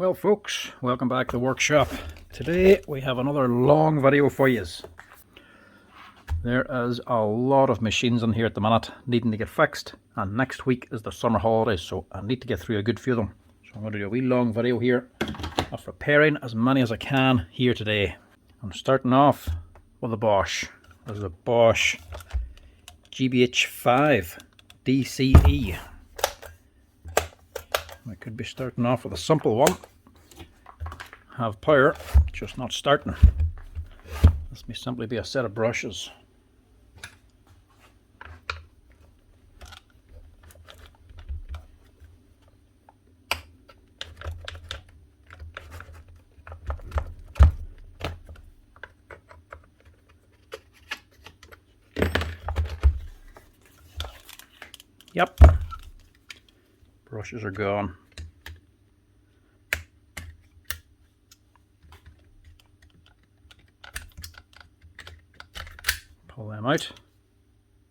Well folks, welcome back to the workshop. Today we have another long video for you. There is a lot of machines in here at the minute needing to get fixed, and next week is the summer holidays, so I need to get through a good few of them. So I'm going to do a wee long video here of repairing as many as I can here today. I'm starting off with a Bosch. This is a Bosch GBH5 DCE. I could be starting off with a simple one. Have power, just not starting. This may simply be a set of brushes. Yep, brushes are gone. Pull them out.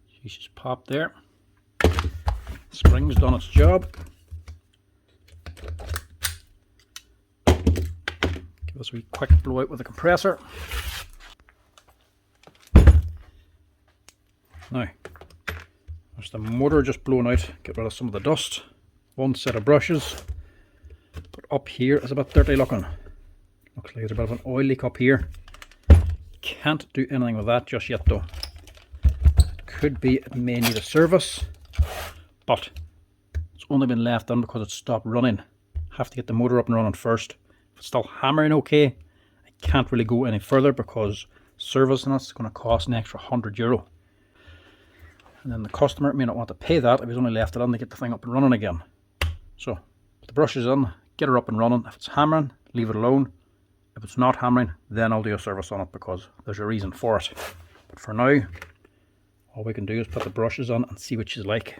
She's just popped there. Spring's done its job. Give us a wee quick blow out with the compressor. Now, there's the motor just blown out. Get rid of some of the dust. One set of brushes. But up here is a bit dirty looking. Looks like there's a bit of an oil leak up here. Can't do anything with that just yet though. It could be it may need a service, but it's only been left on because it stopped running. Have to get the motor up and running first. If it's still hammering okay, I can't really go any further because servicing it's going to cost an extra €100. And then the customer may not want to pay that if he's only left it on to get the thing up and running again. So put the brushes in, get her up and running. If it's hammering, leave it alone. If it's not hammering, then I'll do a service on it because there's a reason for it. But for now, all we can do is put the brushes on and see what she's like.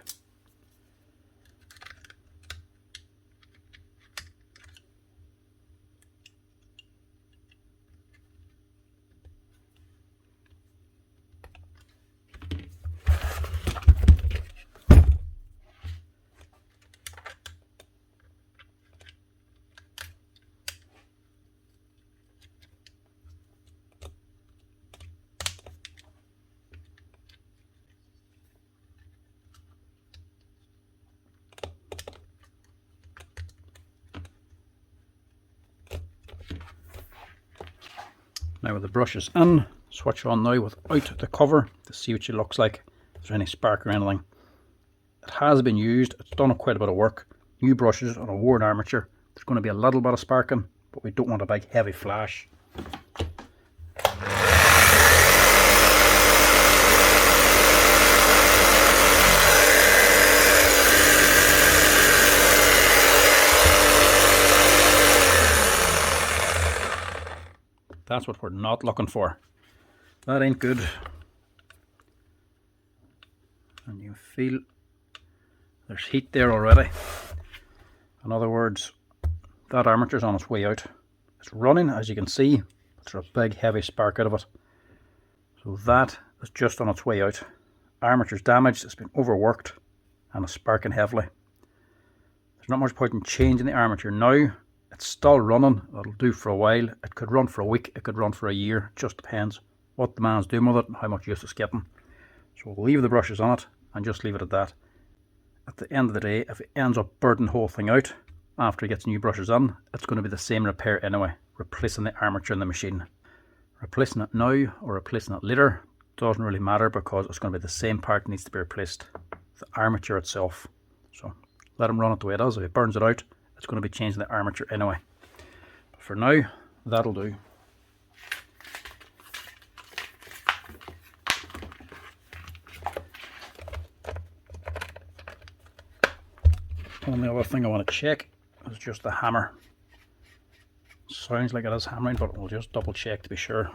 Now with the brushes in, switch on now without the cover to see what she looks like. If there's any spark or anything. It has been used, it's done quite a bit of work. New brushes on a worn armature. There's going to be a little bit of sparking, but we don't want a big heavy flash. That's what we're not looking for. That ain't good. And you feel there's heat there already. In other words, that armature's on its way out. It's running, as you can see, but there's a big heavy spark out of it. So that is just on its way out. Armature's damaged, it's been overworked, and it's sparking heavily. There's not much point in changing the armature now. It's still running, it'll do for a while. It could run for a week, it could run for a year, just depends what the man's doing with it and how much use it's getting. So we'll leave the brushes on it and just leave it at that. At the end of the day, if it ends up burning the whole thing out after he gets new brushes on, it's going to be the same repair anyway, replacing the armature in the machine. Replacing it now or replacing it later doesn't really matter because it's going to be the same part that needs to be replaced, the armature itself. So let him run it the way it is. If he burns it out, it's going to be changing the armature anyway. But for now, that'll do. Only other thing I want to check is just the hammer. Sounds like it is hammering, but we'll just double check to be sure.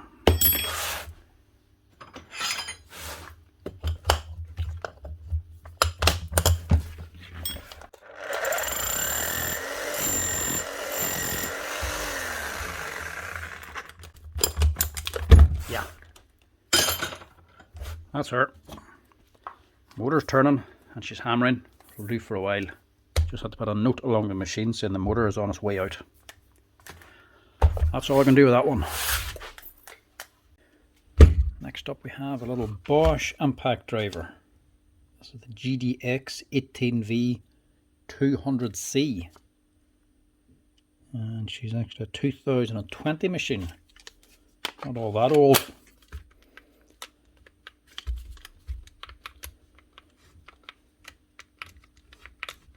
Yeah, that's her. Motor's turning and she's hammering. It'll do for a while. Just had to put a note along the machine saying the motor is on its way out. That's all I can do with that one. Next up we have a little Bosch impact driver. This is the GDX 18V 200C. And she's actually a 2020 machine. Not all that old.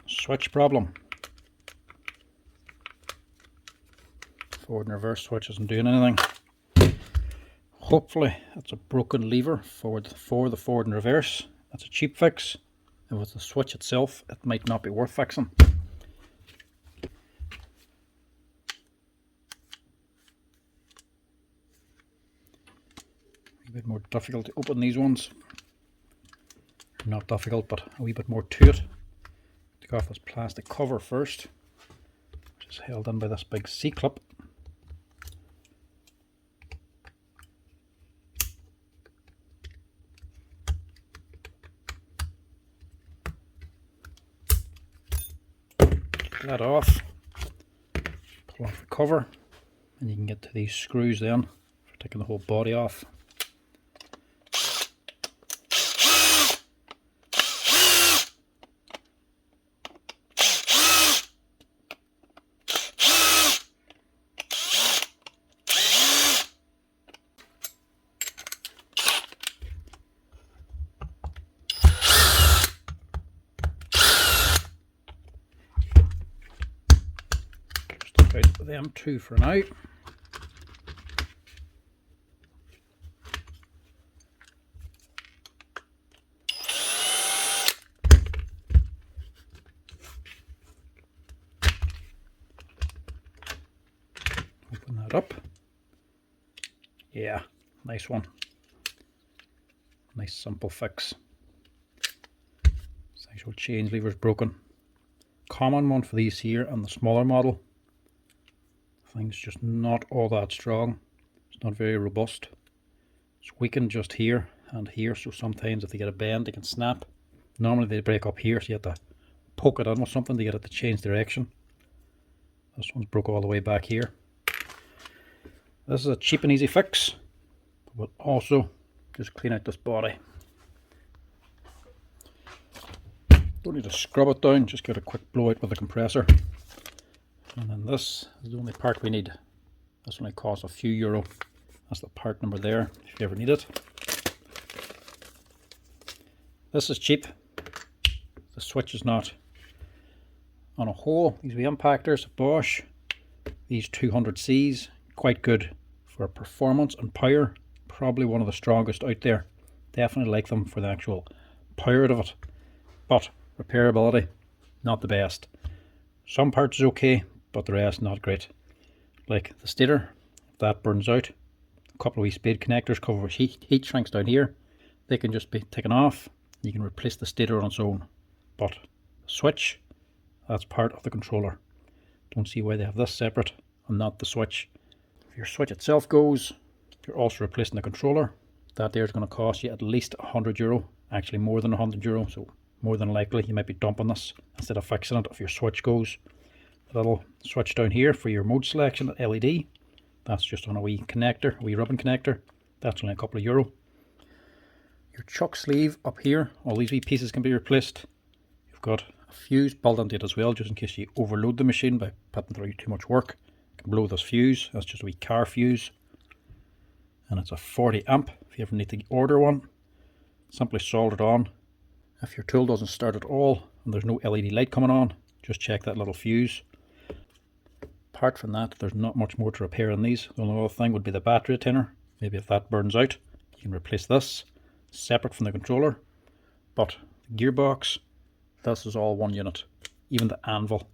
Switch problem. Forward and reverse switch isn't doing anything. Hopefully that's a broken lever for the forward and reverse. That's a cheap fix. If it's the switch itself, it might not be worth fixing. A bit more difficult to open these ones. Not difficult, but a wee bit more to it. Take off this plastic cover first, which is held in by this big C-clip. That off, pull off the cover, and you can get to these screws then for taking the whole body off. Them two for now. Open that up. Yeah, nice one. Nice simple fix. This actual change lever is broken. Common one for these here and the smaller model. Thing's just not all that strong. It's not very robust. It's weakened just here and here, so sometimes if they get a bend they can snap. Normally they break up here, so you have to poke it in with something to get it to change direction. This one's broke all the way back here. This is a cheap and easy fix, but also just clean out this body. Don't need to scrub it down, just get a quick blow out with a compressor. And then this is the only part we need. This only costs a few euro. That's the part number there, if you ever need it. This is cheap. The switch is not. On a whole, these wee impactors, Bosch, these 200Cs, quite good for performance and power. Probably one of the strongest out there. Definitely like them for the actual power of it. But repairability, not the best. Some parts is okay, but the rest not great. Like the stator, if that burns out, a couple of wee speed connectors covered with heat shrinks down here, they can just be taken off. You can replace the stator on its own. But the switch, that's part of the controller. Don't see why they have this separate and not the switch. If your switch itself goes, you're also replacing the controller. That there is going to cost you at least €100, actually more than €100, so more than likely you might be dumping this instead of fixing it if your switch goes. The little switch down here for your mode selection, LED, that's just on a wee connector, a wee ribbon connector. That's only a couple of euro. Your chuck sleeve up here, all these wee pieces can be replaced. You've got a fuse built into it as well, just in case you overload the machine by putting through too much work. You can blow this fuse, that's just a wee car fuse. And it's a 40 amp, if you ever need to order one. Simply solder it on. If your tool doesn't start at all, and there's no LED light coming on, just check that little fuse. Apart from that, there's not much more to repair on these. The only other thing would be the battery retainer. Maybe if that burns out, you can replace this, separate from the controller. But the gearbox, this is all one unit. Even the anvil.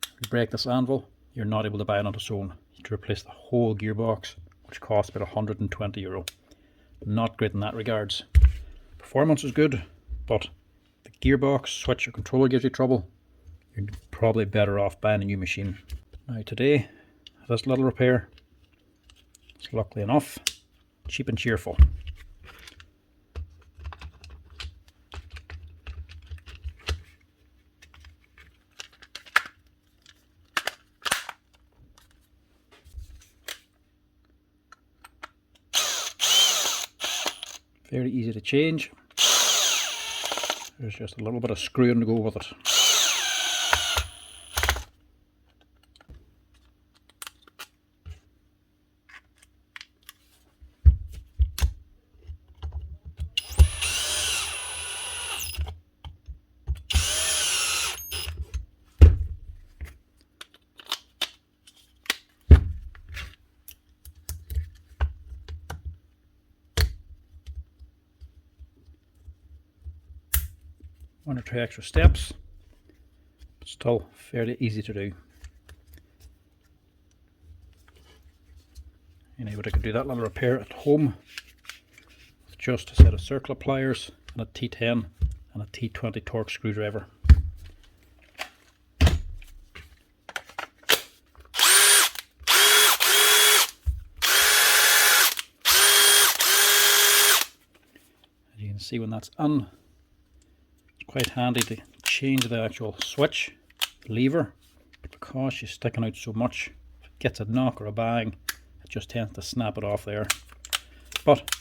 If you break this anvil, you're not able to buy it on its own. You have to replace the whole gearbox, which costs about €120. Not great in that regards. Performance is good, but the gearbox, switch, or controller gives you trouble. You're probably better off buying a new machine. Now today, this little repair is luckily enough cheap and cheerful. Very easy to change. There's just a little bit of screwing to go with it. One or two extra steps, but still fairly easy to do. Anybody could do that little repair at home with just a set of circular pliers and a T10 and a T20 torque screwdriver. As you can see, when that's in, quite handy to change the actual switch lever, but because she's sticking out so much, if it gets a knock or a bang, it just tends to snap it off there. But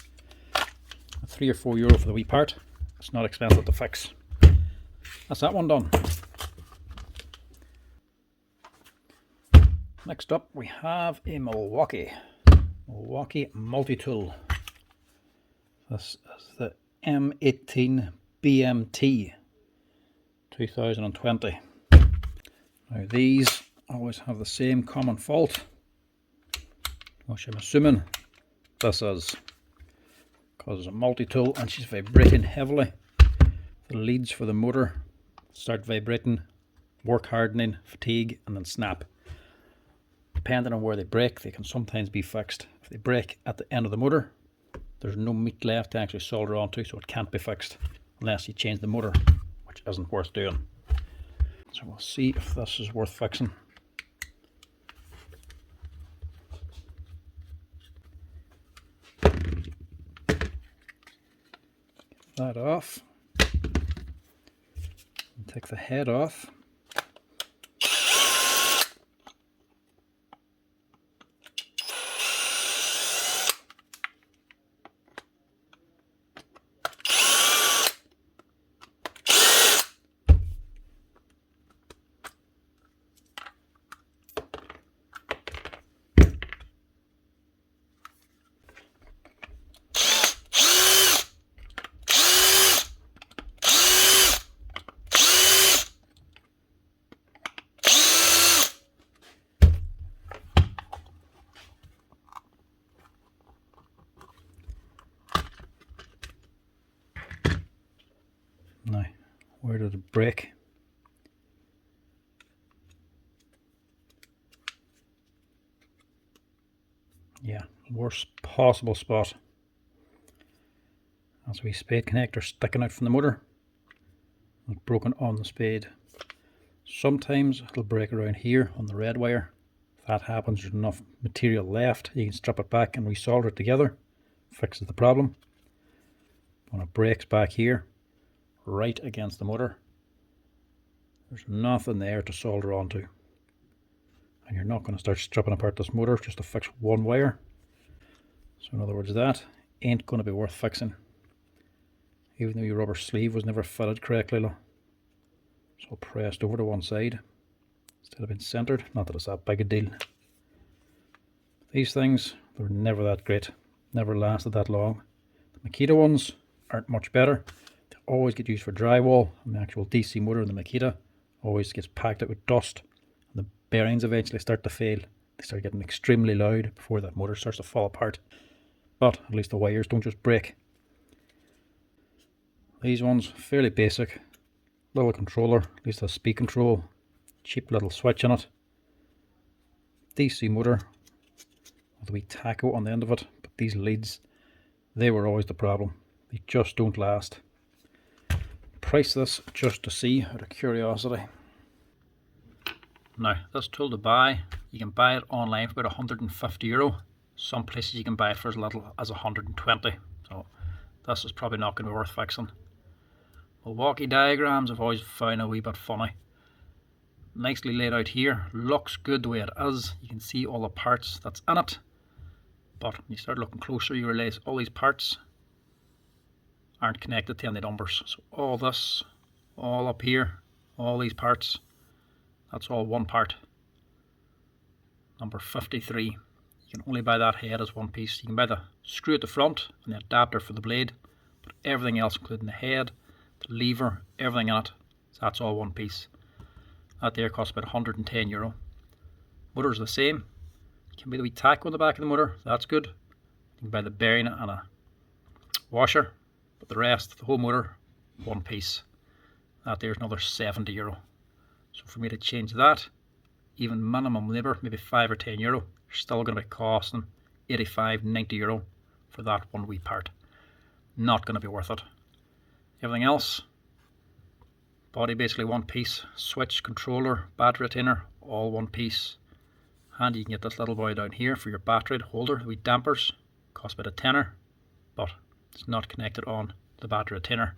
€3 or €4 for the wee part, it's not expensive to fix. That's that one done. Next up we have a Milwaukee multi-tool. This is the M18 BMT 2020. Now these always have the same common fault, which I'm assuming this is because it's a multi-tool and she's vibrating heavily. The leads for the motor start vibrating, work hardening, fatigue, and then snap. Depending on where they break, they can sometimes be fixed. If they break at the end of the motor, there's no meat left to actually solder onto, so it can't be fixed unless you change the motor, which isn't worth doing. So we'll see if this is worth fixing. Get that off. And take the head off. Now, where did it break? Yeah, worst possible spot. That's a wee spade connector sticking out from the motor. It's broken on the spade. Sometimes it'll break around here on the red wire. If that happens, there's enough material left, you can strip it back and resolder it together. Fixes the problem. When it breaks back here, right against the motor, there's nothing there to solder onto, and you're not going to start stripping apart this motor just to fix one wire. So in other words, that ain't going to be worth fixing, even though your rubber sleeve was never fitted correctly. It's all pressed over to one side instead of being centered. Not that it's that big a deal. These things, they were never that great, never lasted that long. The Makita ones aren't much better. Always get used for drywall, and the actual DC motor in the Makita always gets packed out with dust, and the bearings eventually start to fail. They start getting extremely loud before that motor starts to fall apart. But at least the wires don't just break. These ones, fairly basic. Little controller, at least a speed control, cheap little switch in it. DC motor with a wee taco on the end of it, but these leads, they were always the problem. They just don't last. Price this just to see, out of curiosity. Now, this tool to buy, you can buy it online for about €150. Some places you can buy it for as little as 120. So this is probably not going to be worth fixing. Milwaukee diagrams I've always found a wee bit funny. Nicely laid out here, looks good the way it is. You can see all the parts that's in it. But when you start looking closer, you realise all these parts aren't connected to any numbers. So all this, all up here, all these parts, that's all one part. Number 53. You can only buy that head as one piece. You can buy the screw at the front and the adapter for the blade, but everything else, including the head, the lever, everything in it, so that's all one piece. That there costs about €110. Motor's the same. You can buy the wee tack on the back of the motor, that's good. You can buy the bearing and a washer, but the rest, the whole motor, one piece. That there's another €70. So for me to change that, even minimum labour, maybe €5 or €10, you're still going to be costing €85, €90 for that one wee part. Not going to be worth it. Everything else, body basically one piece, switch, controller, battery retainer, all one piece. And you can get this little boy down here for your battery holder, the wee dampers, cost about £10, but it's not connected on the battery retainer.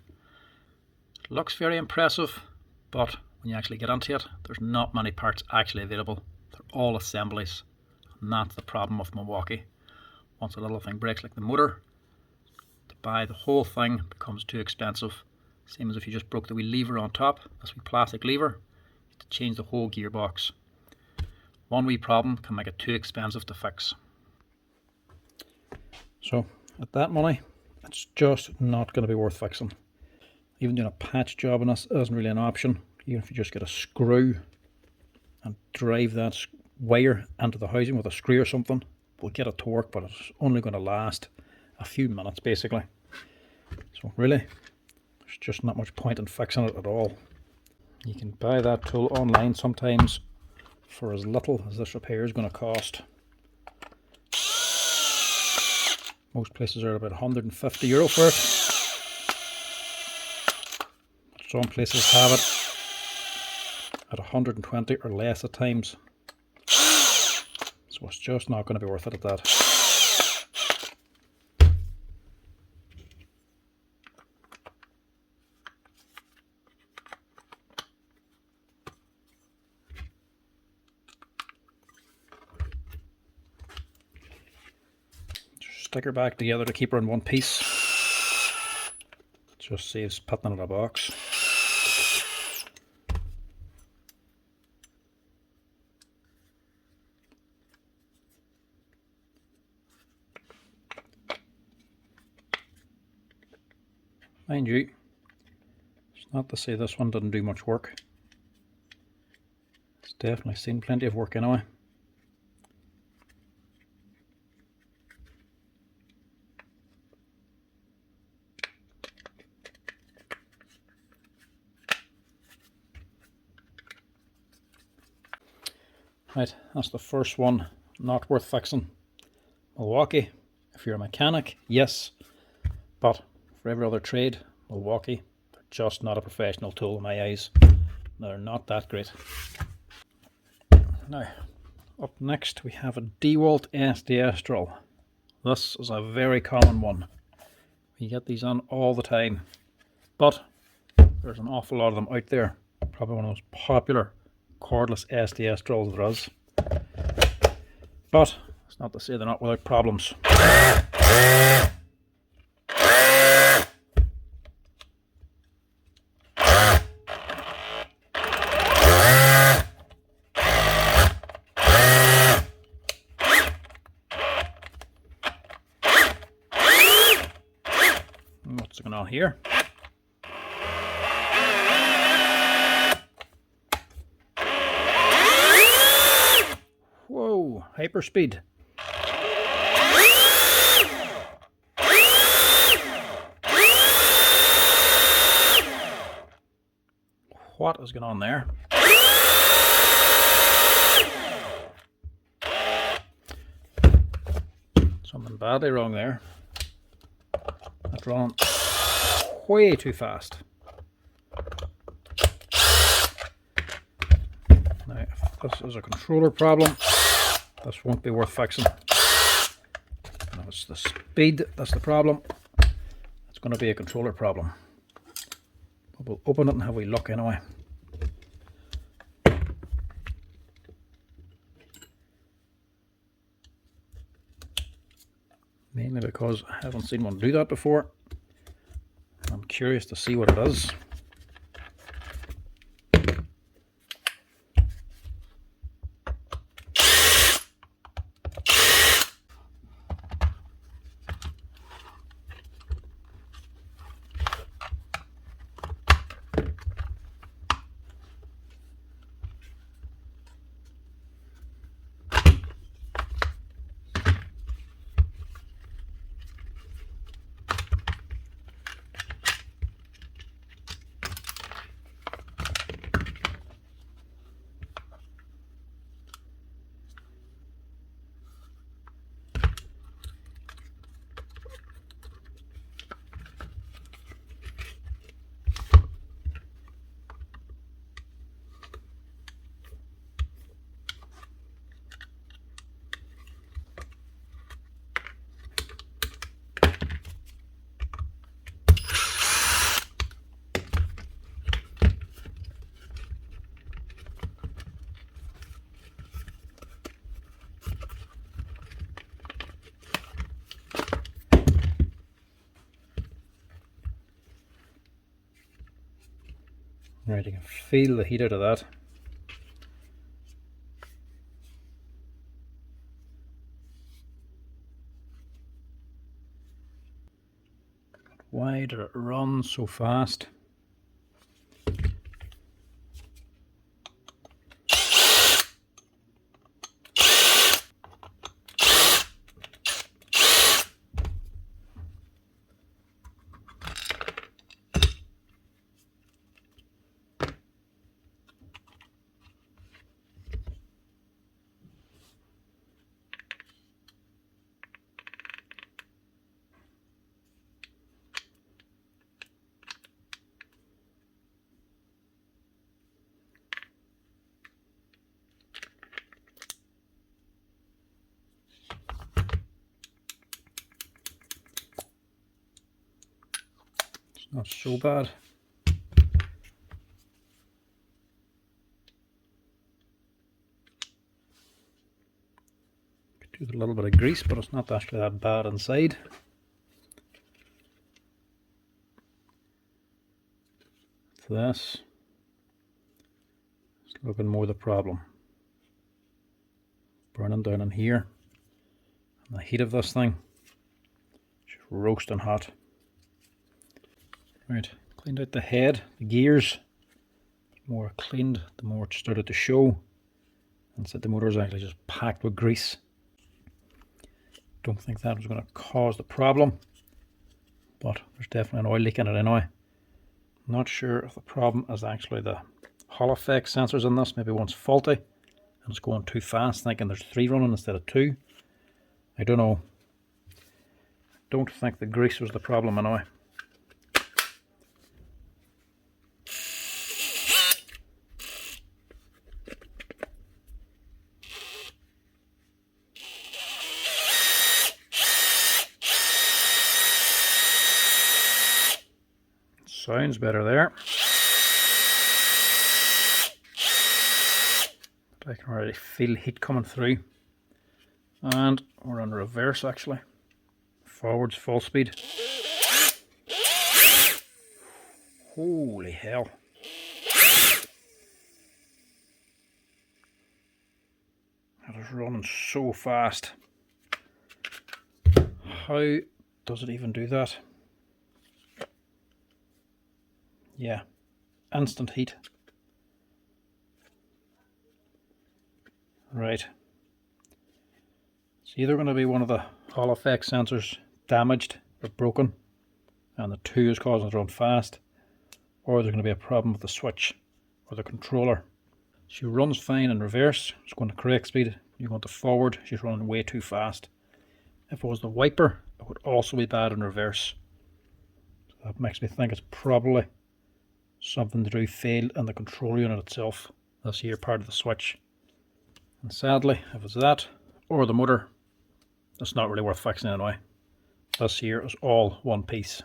It looks very impressive, but when you actually get into it, there's not many parts actually available. They're all assemblies, and that's the problem with Milwaukee. Once a little thing breaks like the motor, to buy the whole thing becomes too expensive. Same as if you just broke the wee lever on top, this wee plastic lever, you have to change the whole gearbox. One wee problem can make it too expensive to fix. So at that money, it's just not going to be worth fixing. Even doing a patch job on this isn't really an option. Even if you just get a screw and drive that wire into the housing with a screw or something, we'll get it to work, but it's only going to last a few minutes basically. So really, there's just not much point in fixing it at all. You can buy that tool online sometimes for as little as this repair is going to cost. Most places are about €150 for it. Some places have it at 120 or less at times. So it's just not going to be worth it at that. Stick her back together to keep her in one piece. Just saves putting it in a box. Mind you, it's not to say this one didn't do much work. It's definitely seen plenty of work anyway. Right, that's the first one not worth fixing. Milwaukee, if you're a mechanic, yes, but for every other trade, Milwaukee, they're just not a professional tool in my eyes. They're not that great. Now, up next we have a Dewalt SDS Drill. This is a very common one. You get these on all the time, but there's an awful lot of them out there. Probably one of the most popular cordless SDS drills there is. But it's not to say they're not without problems. What's going on here? Whoa, hyperspeed. What is going on there? Something badly wrong there. That's running way too fast. Now, if this is a controller problem, this won't be worth fixing. Now it's the speed that's the problem. It's going to be a controller problem. But we'll open it and have a look anyway. Mainly because I haven't seen one do that before. curious to see what it is. Right, you can feel the heat out of that. Why did it run so fast? Not so bad. Could do with a little bit of grease, but it's not actually that bad inside. So this is looking more the problem. Burning down in here. And the heat of this thing, just roasting hot. Right, cleaned out the head, the gears. The more cleaned, the more it started to show. And said the motor is actually just packed with grease. Don't think that was going to cause the problem, but there's definitely an oil leak in it anyway. Not sure if the problem is actually the Hall effect sensors in this. Maybe one's faulty and it's going too fast, thinking there's 3 running instead of 2. I don't know. Don't think the grease was the problem anyway. Sounds better there. But I can already feel heat coming through. And we're on reverse actually. Forwards full speed. Holy hell. That is running so fast. How does it even do that? Yeah, instant heat. Right. It's either going to be one of the Hall effect sensors damaged or broken, and the 2 is causing it to run fast, or there's going to be a problem with the switch or the controller. She runs fine in reverse, it's going to correct speed. You go to forward, she's running way too fast. If it was the wiper, it would also be bad in reverse. So that makes me think it's probably something to do failed in the control unit itself. This here part of the switch. And sadly, if it's that or the motor, it's not really worth fixing anyway. This here is all one piece.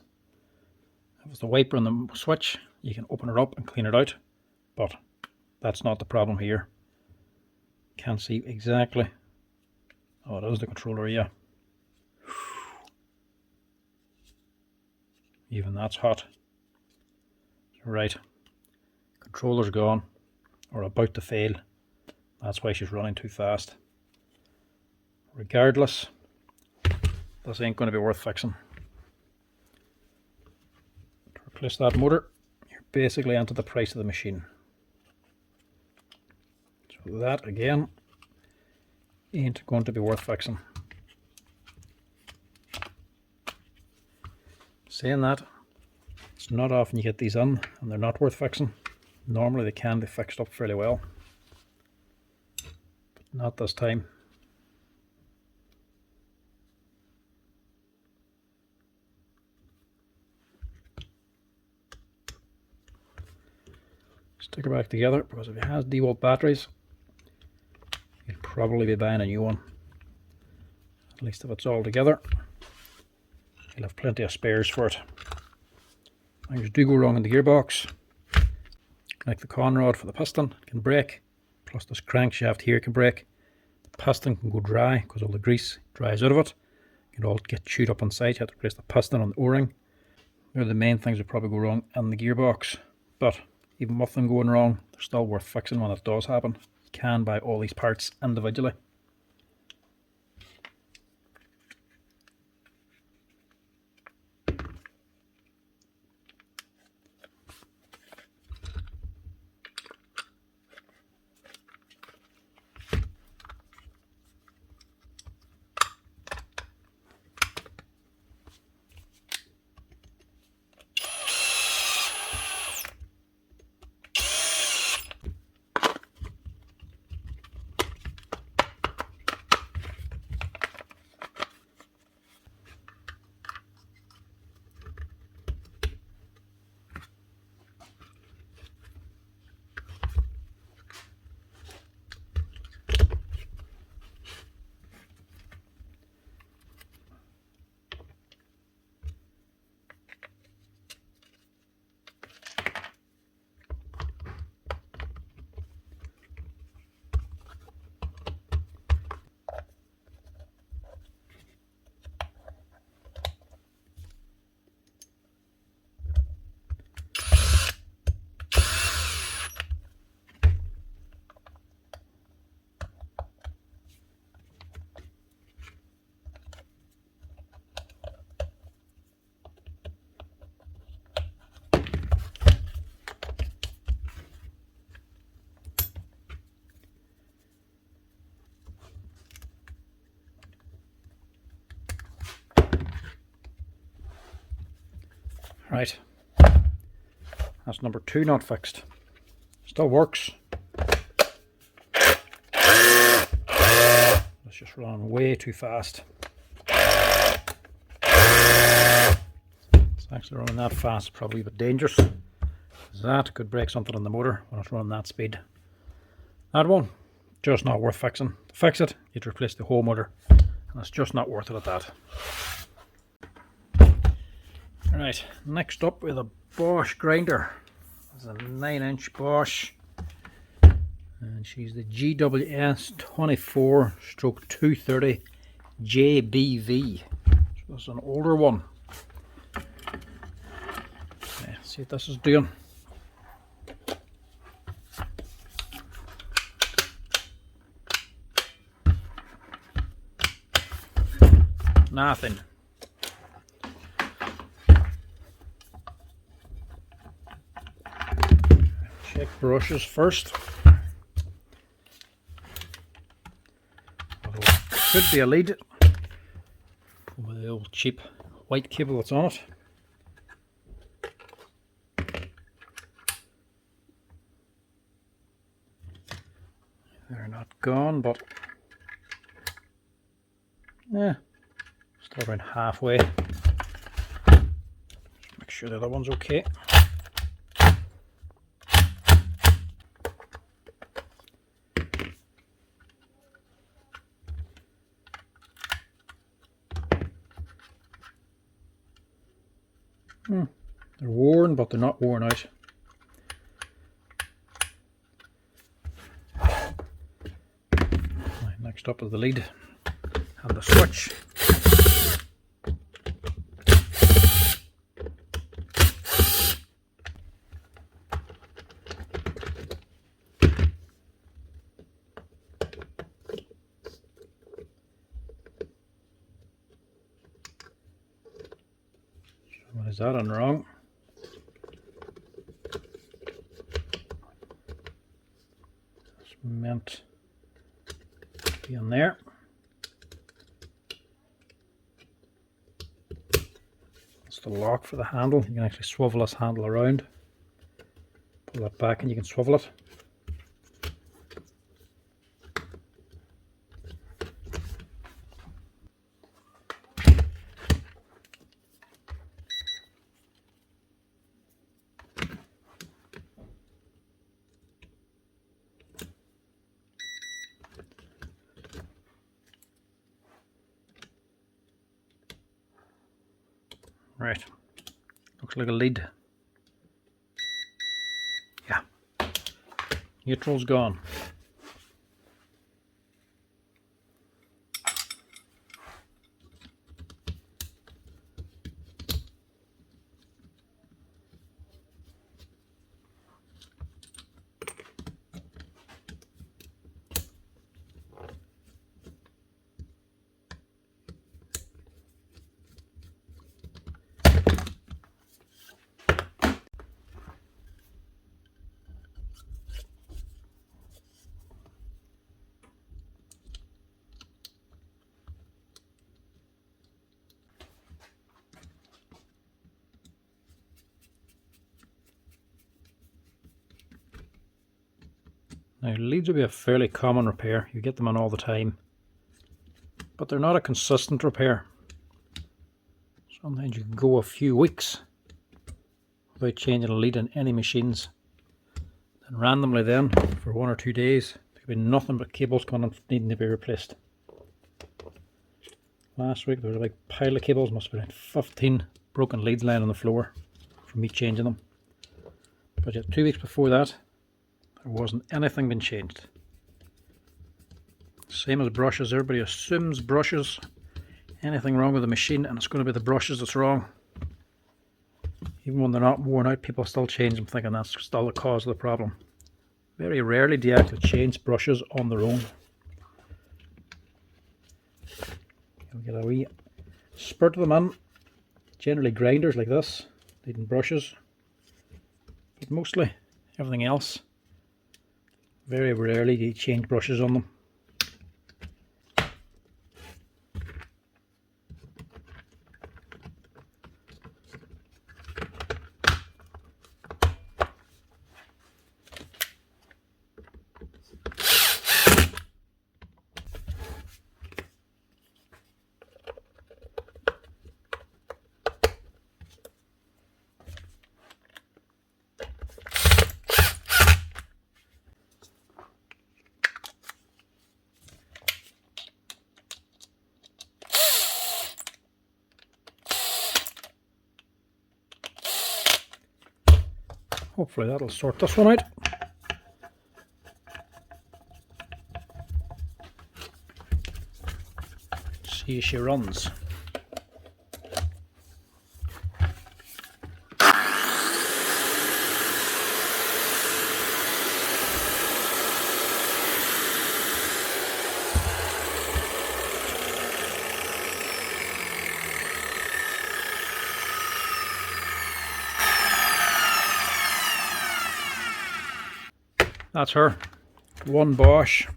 If it's the wiper and the switch, you can open it up and clean it out, but that's not the problem here. Can't see exactly. Oh, it is the controller, yeah. Even that's hot. Right, controller's gone, or about to fail. That's why she's running too fast. Regardless, this ain't going to be worth fixing. To replace that motor, you're basically into the price of the machine. So that again ain't going to be worth fixing. Saying that, it's not often you get these in and they're not worth fixing. Normally they can be fixed up fairly well, but not this time. Stick her back together, because if it has Dewalt batteries, you'll probably be buying a new one. At least if it's all together, you'll have plenty of spares for it. Things do go wrong in the gearbox, like the con rod for the piston can break, plus this crankshaft here can break. The piston can go dry because all the grease dries out of it. It all get chewed up inside. You have to replace the piston and the o-ring. They're the main things that probably go wrong in the gearbox, but even with them going wrong, they're still worth fixing when it does happen. You can buy all these parts individually. Right, that's number 2 not fixed. Still works. It's just running way too fast. It's actually running that fast, probably a bit dangerous. That could break something in the motor when it's running that speed. That one, just not worth fixing. To fix it, you'd replace the whole motor, and it's just not worth it at that. Right, next up with a Bosch grinder. It's a 9-inch Bosch, and she's the GWS 24/230 JBV. So this is an older one. Yeah, see what this is doing. Nothing. Check brushes first. Although it could be a lead with the old cheap white cable that's on it. They're not gone, but yeah, still around halfway. Just make sure the other one's okay. They're worn, but they're not worn out. Right, next up is the lead and the switch. What is that on wrong? It's meant to be on there. That's the lock for the handle. You can actually swivel this handle around. Pull that back and you can swivel it. Right, looks like a lead. Yeah, neutral's gone. Now leads will be a fairly common repair, you get them on all the time, but they're not a consistent repair. Sometimes you can go a few weeks without changing a lead in any machines, and randomly then for 1 or 2 days there could be nothing but cables needing to be replaced. Last week there was a big pile of cables, must have been 15 broken leads lying on the floor from me changing them. But yet 2 weeks before that there wasn't anything been changed. Same as brushes, everybody assumes brushes, anything wrong with the machine, and it's going to be the brushes that's wrong. Even when they're not worn out, people still change them thinking that's still the cause of the problem. Very rarely do you actually change brushes on their own. You'll get a wee spurt of them in, generally grinders like this, needing brushes, but mostly everything else, very rarely do you change brushes on them. Hopefully that'll sort this one out. See if she runs. That's her. One Bosch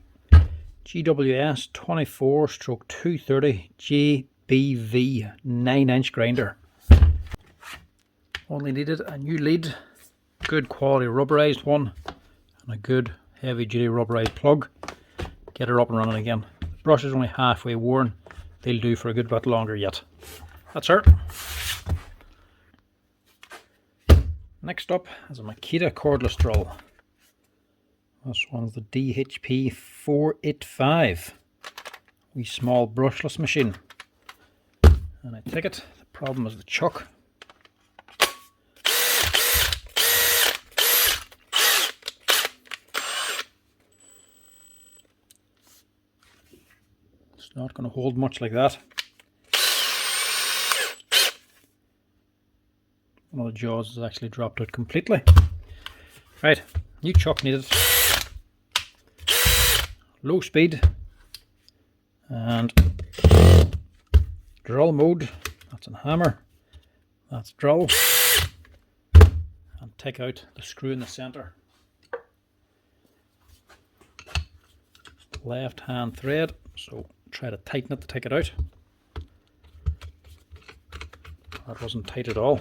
GWS 24/230 JBV 9-inch grinder. Only needed a new lead, good quality rubberized one, and a good heavy duty rubberized plug. Get her up and running again. The brush is only halfway worn. They'll do for a good bit longer yet. That's her. Next up is a Makita cordless drill. This one's the DHP485, wee small brushless machine. And I take it the problem is the chuck. It's not going to hold much like that. One of the jaws has actually dropped out completely. Right, new chuck needed. Low speed and drill mode, that's in hammer. That's drill. And take out the screw in the center. Left hand thread, so try to tighten it to take it out. That wasn't tight at all.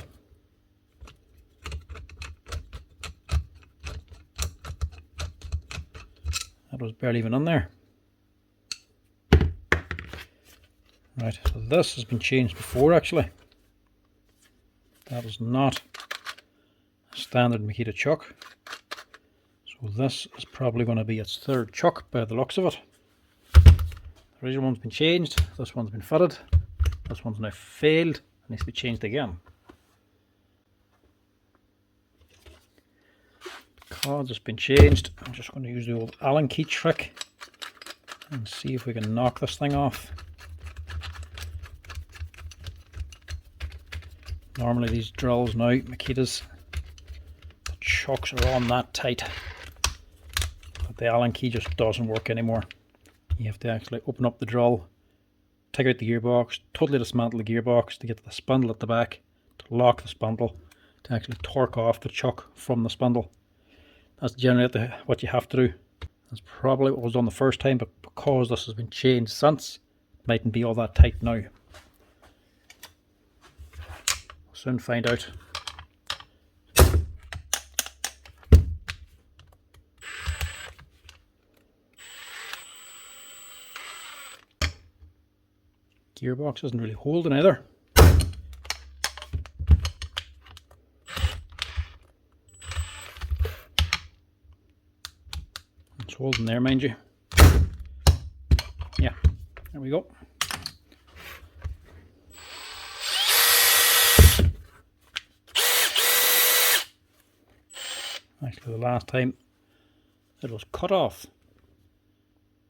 That was barely even in there. Right, so this has been changed before actually. That is not a standard Makita chuck. So this is probably going to be its third chuck by the looks of it. The original one's been changed, this one's been fitted, this one's now failed and needs to be changed again. The cards has been changed. I'm just going to use the old Allen key trick and see if we can knock this thing off. Normally these drills now, Makitas, the chucks are on that tight. The Allen key just doesn't work anymore. You have to actually open up the drill, take out the gearbox, totally dismantle the gearbox to get to the spindle at the back, to lock the spindle, to actually torque off the chuck from the spindle. That's generally what you have to do. That's probably what was done the first time, but because this has been changed since, it mightn't be all that tight now. We'll soon find out. Gearbox isn't really holding either. It's holding there, mind you. Yeah, there we go. Actually, the last time it was cut off,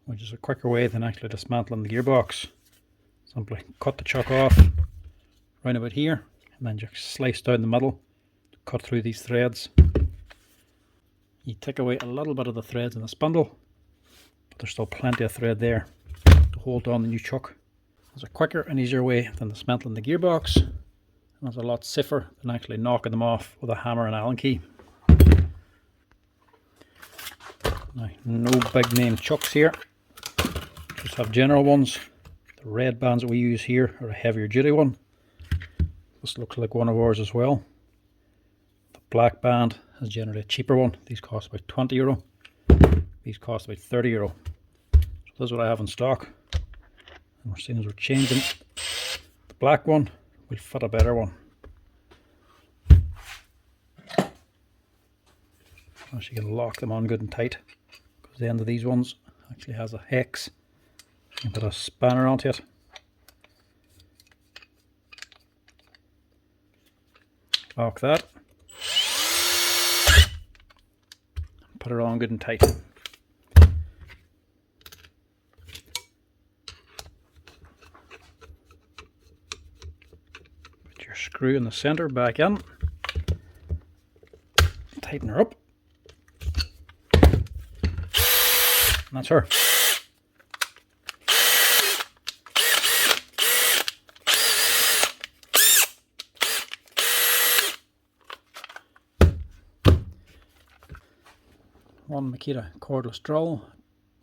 which is a quicker way than actually dismantling the gearbox. Simply cut the chuck off round about here and then just slice down the middle to cut through these threads. You take away a little bit of the threads in the spindle, but there's still plenty of thread there to hold on the new chuck. It's a quicker and easier way than dismantling the gearbox, and it's a lot safer than actually knocking them off with a hammer and Allen key. Now, no big name chucks here, just have general ones. The red bands that we use here are a heavier duty one. This looks like one of ours as well. The black band is generally a cheaper one. These cost about €20. These cost about €30. So this is what I have in stock. And we're seeing as we're changing the black one, we'll fit a better one. As you can lock them on good and tight, because the end of these ones actually has a hex. You can put a spanner onto it. Lock that. Put it on good and tight. Put your screw in the center back in. Tighten her up. And that's her. One Makita cordless drill,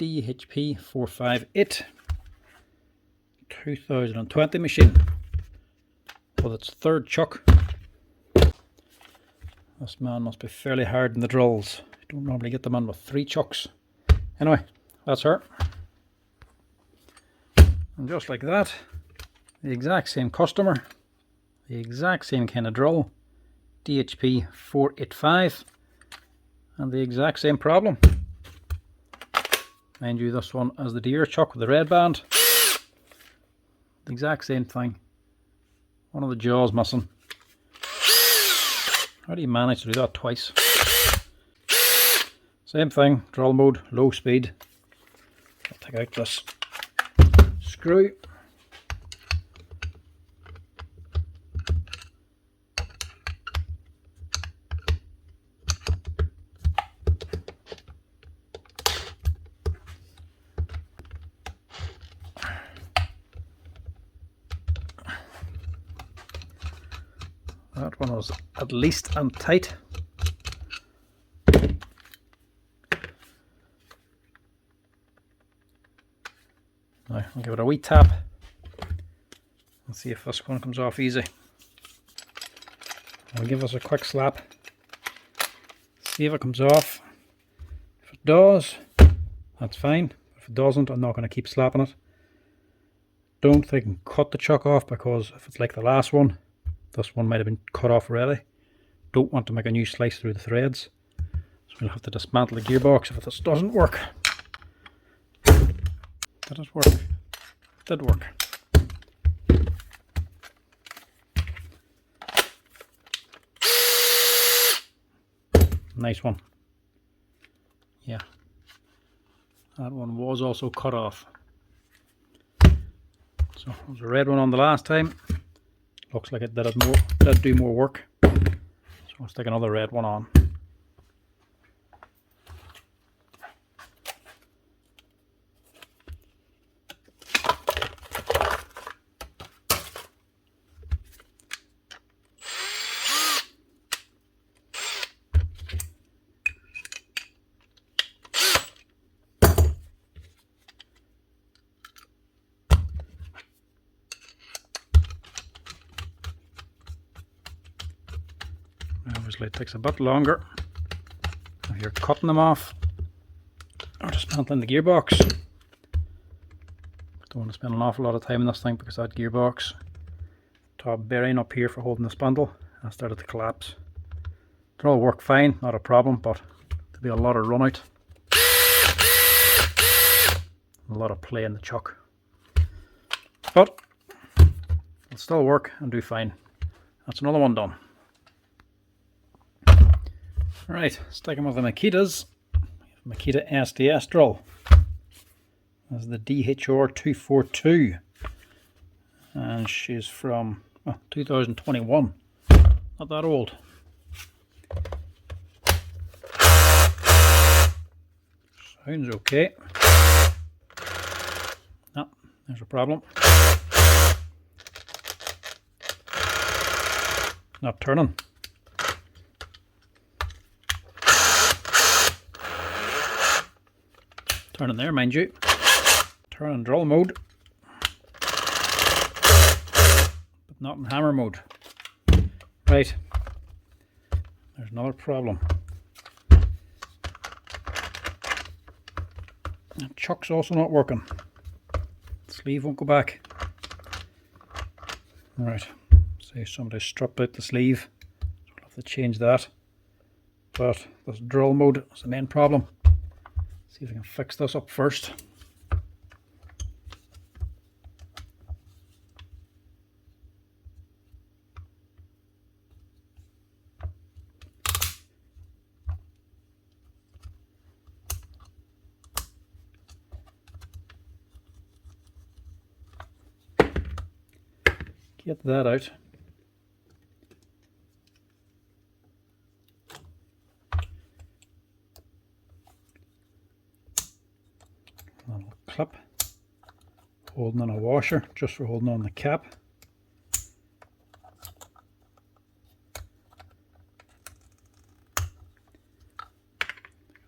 DHP485, 2020 machine with its third chuck. This man must be fairly hard in the drills. You don't normally get them in with 3 chucks. Anyway, that's her. And just like that, the exact same customer, the exact same kind of drill, DHP485. And the exact same problem. Mind you, this one has the deer chuck with the red band. The exact same thing. One of the jaws missing. How do you manage to do that twice? Same thing, drill mode, low speed. I'll take out this screw. That one was at least and tight. Now I'll give it a wee tap and see if this one comes off easy. I'll give us a quick slap, see if it comes off. If it does, that's fine. If it doesn't, I'm not going to keep slapping it. Don't think I can cut the chuck off, because if it's like the last one, this one might have been cut off already. Don't want to make a new slice through the threads, so we'll have to dismantle the gearbox if this doesn't work. Did it work? It did work. Nice one. Yeah, that one was also cut off. So it was a red one on the last time. Looks like it did do more work. So I'll stick another red one on. Obviously it takes a bit longer if you're cutting them off or dismantling the gearbox. Don't want to spend an awful lot of time in this thing, because that gearbox top bearing up here for holding the spindle has started to collapse. It'll all work fine, not a problem, but there'll be a lot of run out, a lot of play in the chuck. But it'll still work and do fine. That's another one done. Right, sticking with the Makitas. Makita SDS Drill. That's the DHR 242, and she's from 2021. Not that old. Sounds okay. No, there's a problem. Not turning. Turning there, mind you. Turn in drill mode, but not in hammer mode. Right, there's another problem. The chuck's also not working. The sleeve won't go back. Alright, say somebody stripped out the sleeve, so we'll have to change that. But this drill mode is the main problem. See if I can fix this up first. Get that out. Little clip holding on a washer, just for holding on the cap.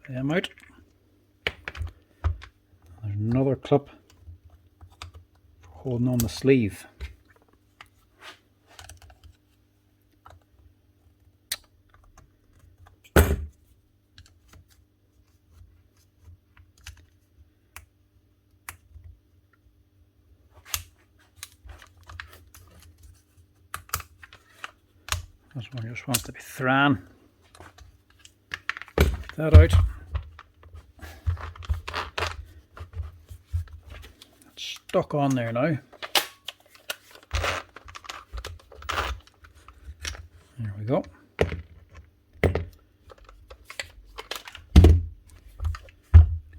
Them out. There's another clip for holding on the sleeve. This one just wants to be thrown. Get that out. It's stuck on there now. There we go.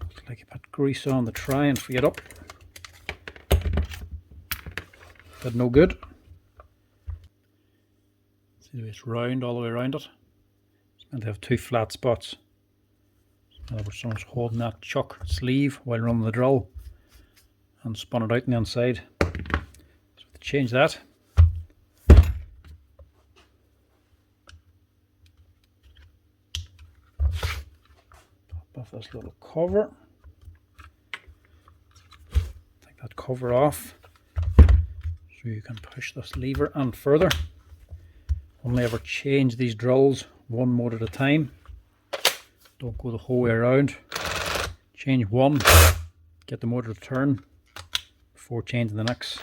Looks like you put grease on to try and free it up. But no good. See, it's round all the way around it. It's meant to have two flat spots. In other words, someone's holding that chuck sleeve while running the drill and spun it out on the inside. So to change that, off this little cover. Take that cover off so you can push this lever and further. Only ever change these drills one mode at a time. Don't go the whole way around. Change one, get the motor to turn before changing the next.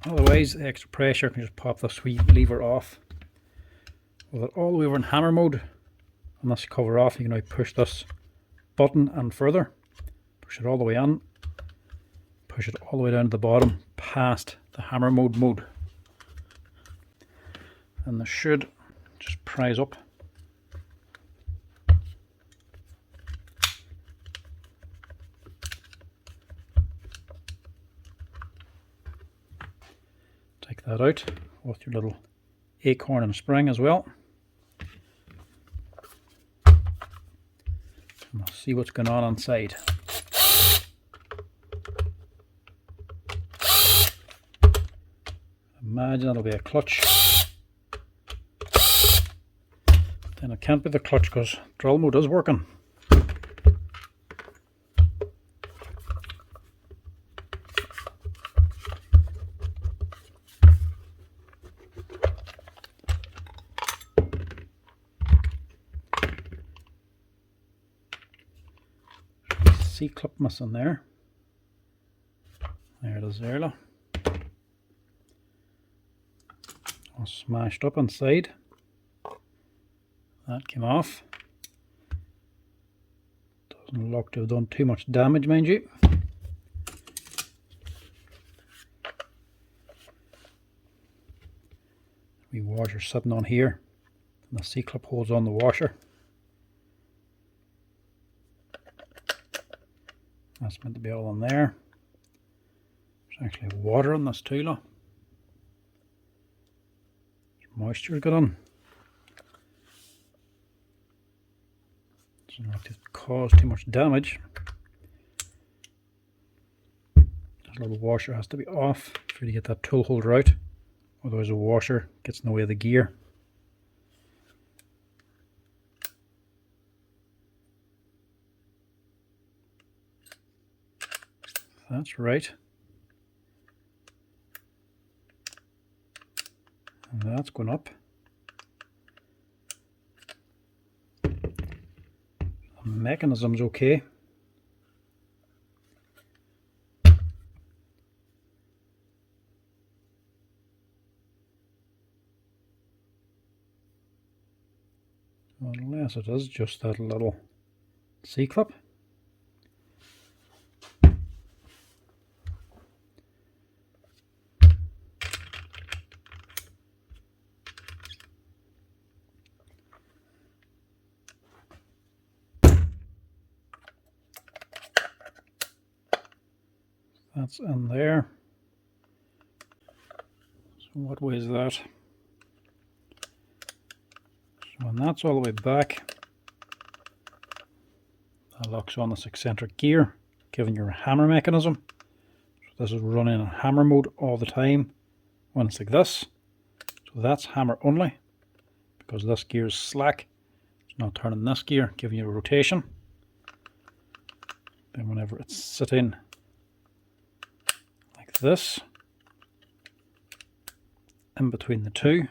Otherwise, the extra pressure can just pop this wee lever off. With it all the way over in hammer mode, and this cover off, you can now push this button and further. Push it all the way in. Push it all the way down to the bottom, past the hammer mode. And this should just prise up. Take that out with your little acorn and spring as well. And we'll see what's going on inside. Imagine it'll be a clutch. Then it can't be the clutch because drill mode is working. C-clip missing there. There it is there, look. All smashed up inside. That came off. Doesn't look to have done too much damage, mind you. Wee washer sitting on here, and the C-clip holds on the washer. That's meant to be all in there. There's actually water in this too, look. Moisture's got on. Doesn't look to cause too much damage. This little washer has to be off for you to get that tool holder out, otherwise the washer gets in the way of the gear. That's right. And that's going up. The mechanism's okay. Unless it is just that little C-clip. That's in there. So what way is that? So when that's all the way back, that locks on this eccentric gear, giving you a hammer mechanism. So this is running in hammer mode all the time when it's like this. So that's hammer only, because this gear is slack. It's not turning this gear, giving you a rotation. Then whenever it's sitting this in between the two,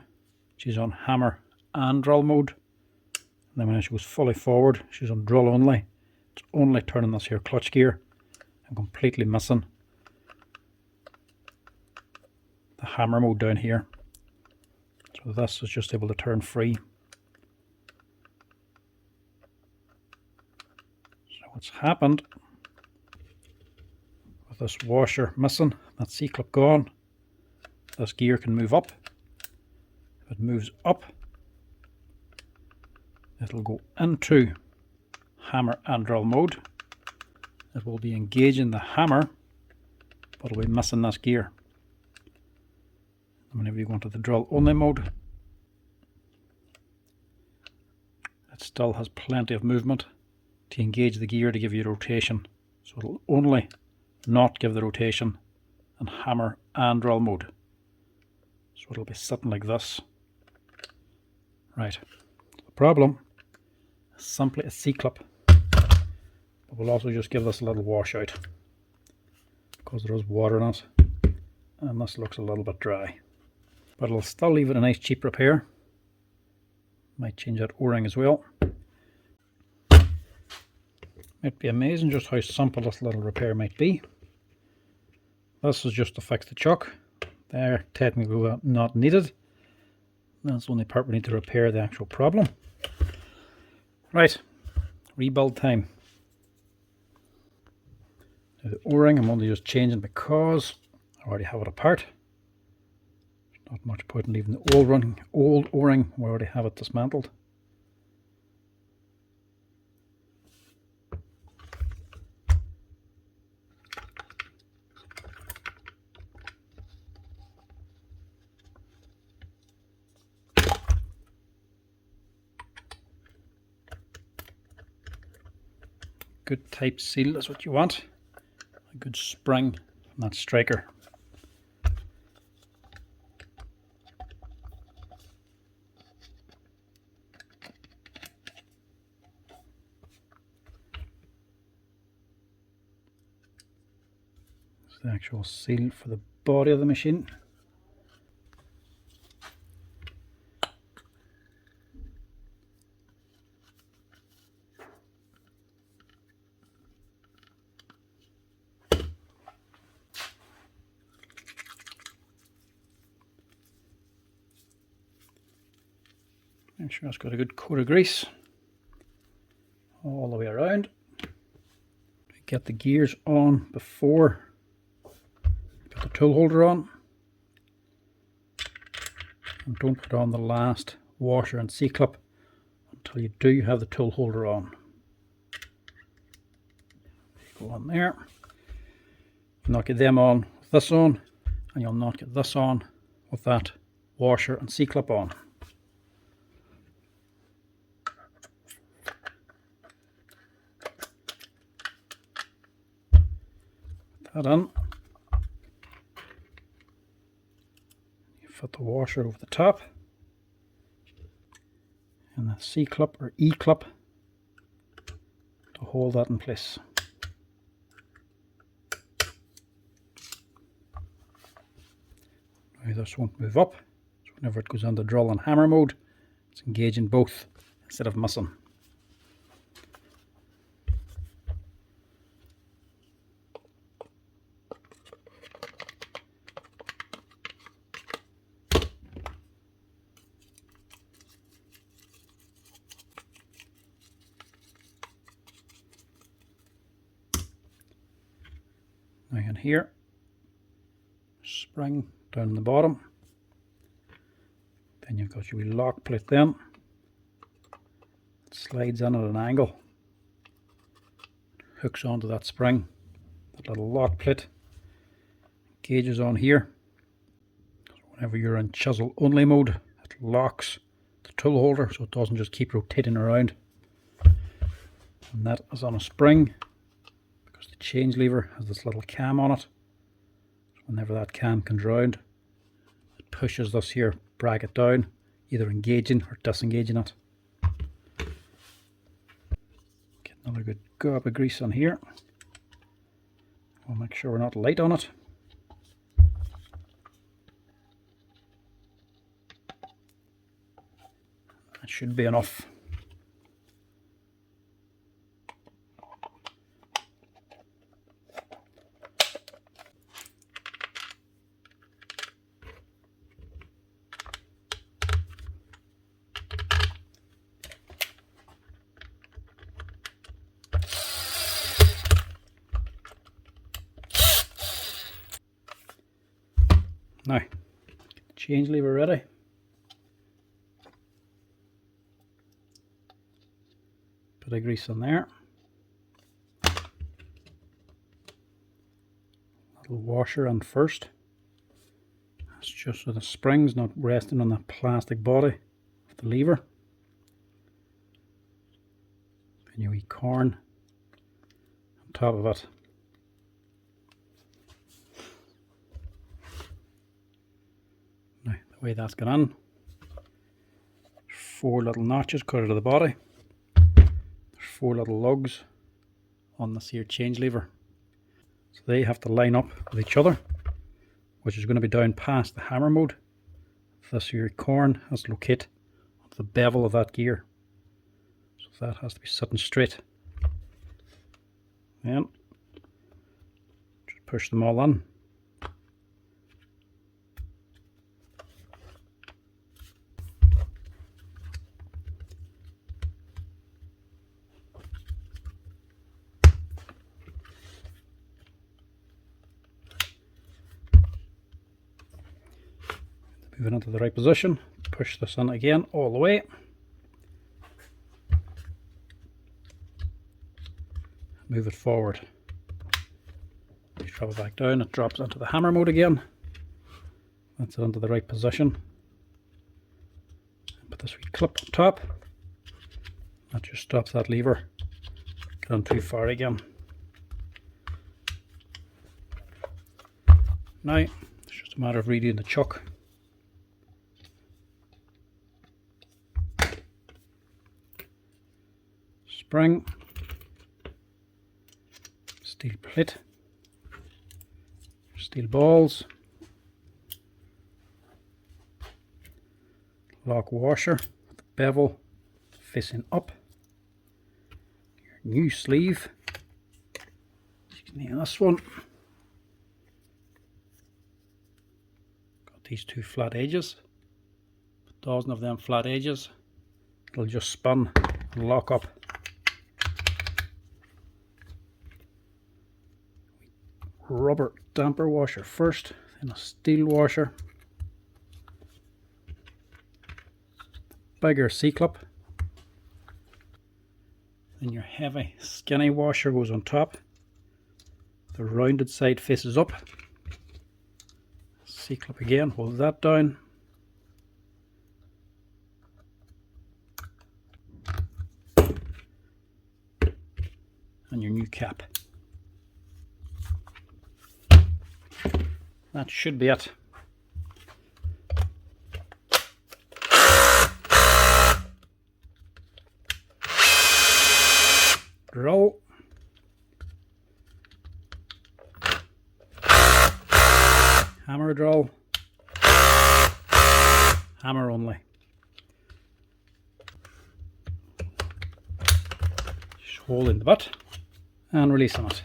she's on hammer and drill mode, and then when she goes fully forward, she's on drill only. It's only turning this here clutch gear and completely missing the hammer mode down here. So this is just able to turn free. So what's happened with this washer missing, that C-clip gone, this gear can move up. If it moves up, it'll go into hammer and drill mode. It will be engaging the hammer, but it'll be missing this gear. And whenever you go into the drill only mode, it still has plenty of movement to engage the gear to give you rotation. So it'll only not give the rotation in hammer and drill mode. So it'll be sitting like this. Right. The problem simply a C-clip. But we'll also just give this a little wash out because there is water in it and this looks a little bit dry. But it'll still leave it a nice cheap repair. Might change that O-ring as well. Might be amazing just how simple this little repair might be. This is just to fix the chuck. They're technically not needed. That's the only part we need to repair the actual problem. Right, rebuild time. Now the O-ring I'm only just changing because I already have it apart. There's not much point in leaving the old O-ring. We already have it dismantled. Good type seal is what you want. A good spring on that striker. This is the actual seal for the body of the machine. Make sure it's got a good coat of grease all the way around. Get the gears on before put the tool holder on, and don't put on the last washer and C-clip until you do have the tool holder on. Go on there. You'll not get them on with this on, and you'll not get this on with that washer and C-clip on. That in. You fit the washer over the top and the C-clip or E-clip to hold that in place. Now this won't move up, so whenever it goes into drill and hammer mode, it's engaging both instead of missing. Now in here, spring down in the bottom, then you've got your wee lock plate then, it slides in at an angle, hooks onto that spring, that little lock plate, gauges on here, so whenever you're in chisel only mode it locks the tool holder so it doesn't just keep rotating around, and that is on a spring. The change lever has this little cam on it, so whenever that cam comes round it pushes this here bracket down, either engaging or disengaging it. Get another good gob of grease on here. We'll make sure we're not light on it. That should be enough. Now, change lever ready. Bit of grease on there. Little washer on first. That's just so the spring's not resting on the plastic body of the lever. Then your wee corn on top of it. Now, the way that's gone on, 4 little notches cut out of the body. 4 little lugs on this here change lever. So they have to line up with each other, which is going to be down past the hammer mode. This here corn has to locate onto the bevel of that gear. So that has to be sitting straight. And just push them all in. Move it into the right position, push this in again all the way. Move it forward. You drop it back down, it drops into the hammer mode again. That's it into the right position. Put this wee clip on top. That just stops that lever going too far again. Now, it's just a matter of redoing the chuck. Spring, steel plate, steel balls, lock washer, the bevel facing up, your new sleeve, you can hear this one, got these 2 flat edges, a dozen of them flat edges, it'll just spin and lock up. Rubber damper washer first, then a steel washer, bigger C-clip, then your heavy skinny washer goes on top, the rounded side faces up, C-clip again, hold that down, and your new cap. That should be it. Drill. Hammer drill. Hammer only. Just hold in the butt and release on it.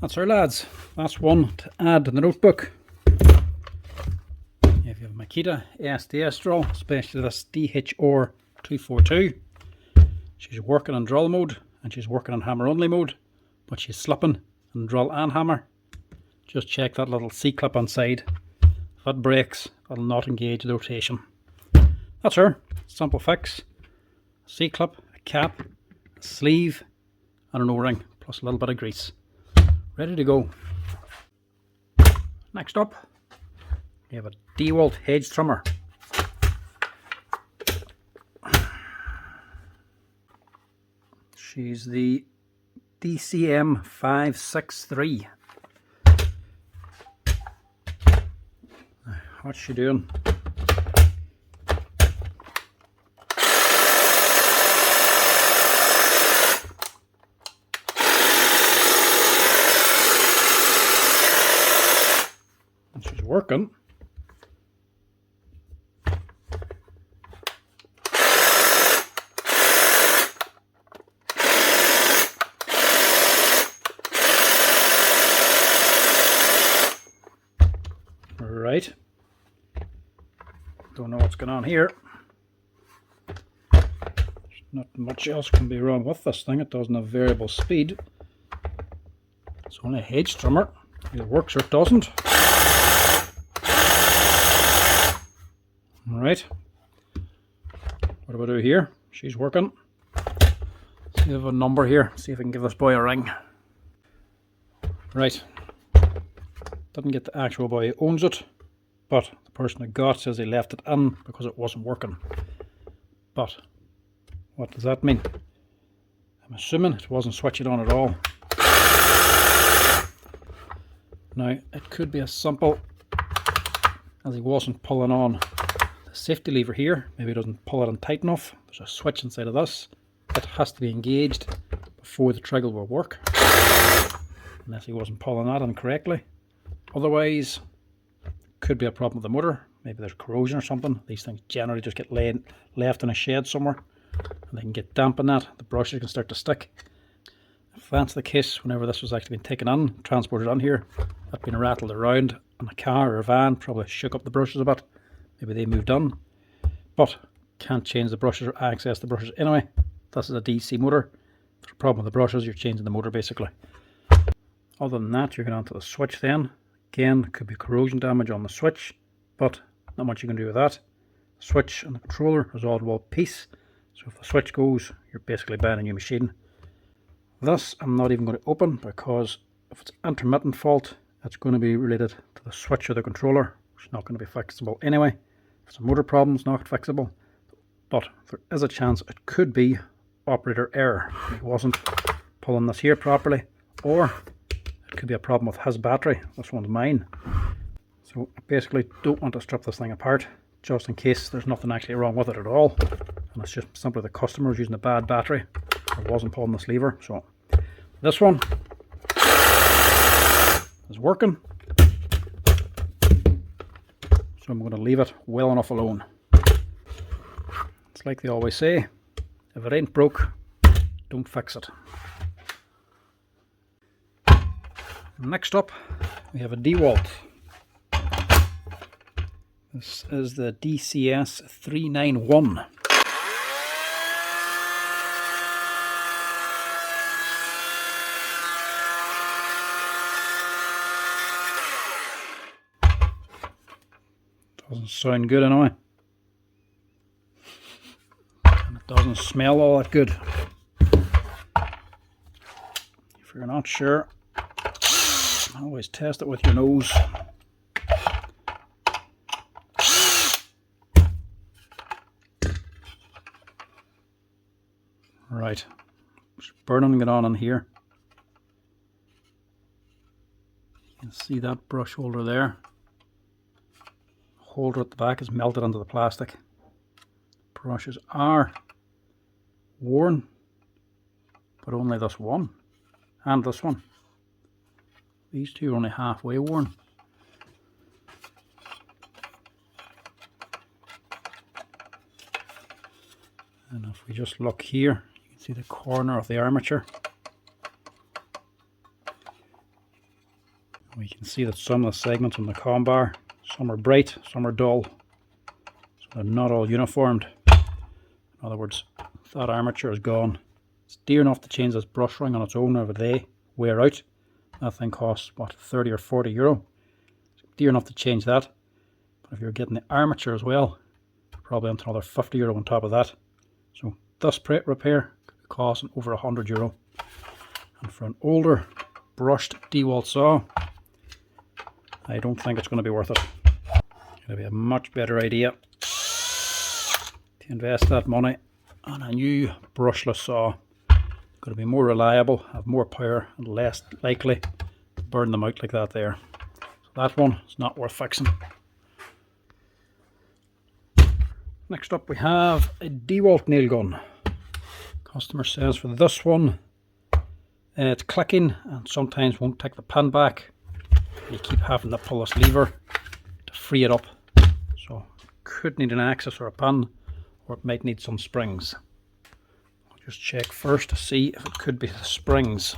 That's our lads. That's one to add to the notebook. If you have a Makita SDS drill, especially this DHR 242, she's working on drill mode and she's working on hammer only mode, but she's slipping on drill and hammer. Just check that little C-clip on side. If it breaks, it'll not engage the rotation. That's her. Simple fix. C-clip, a cap, a sleeve, and an O-ring, plus a little bit of grease. Ready to go. Next up, we have a Dewalt hedge trimmer. She's the DCM583. What's she doing? She's working. Right. Don't know what's going on here. There's not much else can be wrong with this thing. It doesn't have variable speed. It's only a hedge trimmer. Either works or it doesn't. Alright, what do I do here? She's working. See if I have a number here, see if I can give this boy a ring. Right, didn't get the actual boy who owns it, but the person that got says he left it in because it wasn't working. But what does that mean? I'm assuming it wasn't switching on at all. Now, it could be as simple as he wasn't pulling on the safety lever here. Maybe he doesn't pull it in tight enough. There's a switch inside of this. It has to be engaged before the trigger will work, unless he wasn't pulling that in correctly. Otherwise, could be a problem with the motor. Maybe there's corrosion or something. These things generally just get left in a shed somewhere, and they can get damp in that. The brushes can start to stick. If that's the case, whenever this was actually been taken in, transported on here, that's been rattled around in a car or a van, probably shook up the brushes a bit. Maybe they moved on, but can't change the brushes or access the brushes anyway. This is a DC motor. If there's a problem with the brushes, you're changing the motor basically. Other than that, you're going on to the switch then. Again, could be corrosion damage on the switch, but not much you can do with that. The switch and the controller is all one piece, so if the switch goes, you're basically buying a new machine. This I'm not even going to open, because if it's an intermittent fault, it's going to be related to the switch or the controller, which is not going to be fixable anyway. If it's a motor problem, it's not fixable, but there is a chance it could be operator error. He wasn't pulling this here properly, or it could be a problem with his battery. This one's mine. So I basically don't want to strip this thing apart, just in case there's nothing actually wrong with it at all, and it's just simply the customer's using a bad battery or wasn't pulling this lever. So this one is working, so I'm going to leave it well enough alone. It's like they always say, if it ain't broke, don't fix it. Next up, we have a Dewalt. This is the DCS391. Doesn't sound good anyway. And it doesn't smell all that good. If you're not sure, always test it with your nose. Right, just burning it on in here. You can see that brush holder there. Holder at the back is melted into the plastic. Brushes are worn, but only this one and this one. These two are only halfway worn. And if we just look here, you can see the corner of the armature. We can see that some of the segments on the com bar, some are bright, some are dull. So they're not all uniformed. In other words, if that armature is gone, it's dear enough to change this brush ring on its own whenever they wear out. That thing costs, what, 30 or 40 euro. It's dear enough to change that. But if you're getting the armature as well, probably onto another 50 euro on top of that. So this repair could be costing over 100 euro. And for an older brushed Dewalt saw, I don't think it's going to be worth it. It'll be a much better idea to invest that money on a new brushless saw. Going to be more reliable, have more power, and less likely to burn them out like that there. So that one is not worth fixing. Next up we have a Dewalt nail gun. Customer says for this one, it's clicking and sometimes won't take the pin back. You keep having to pull this lever to free it up. So could need an axis or a pin, or it might need some springs. I'll just check first to see if it could be the springs.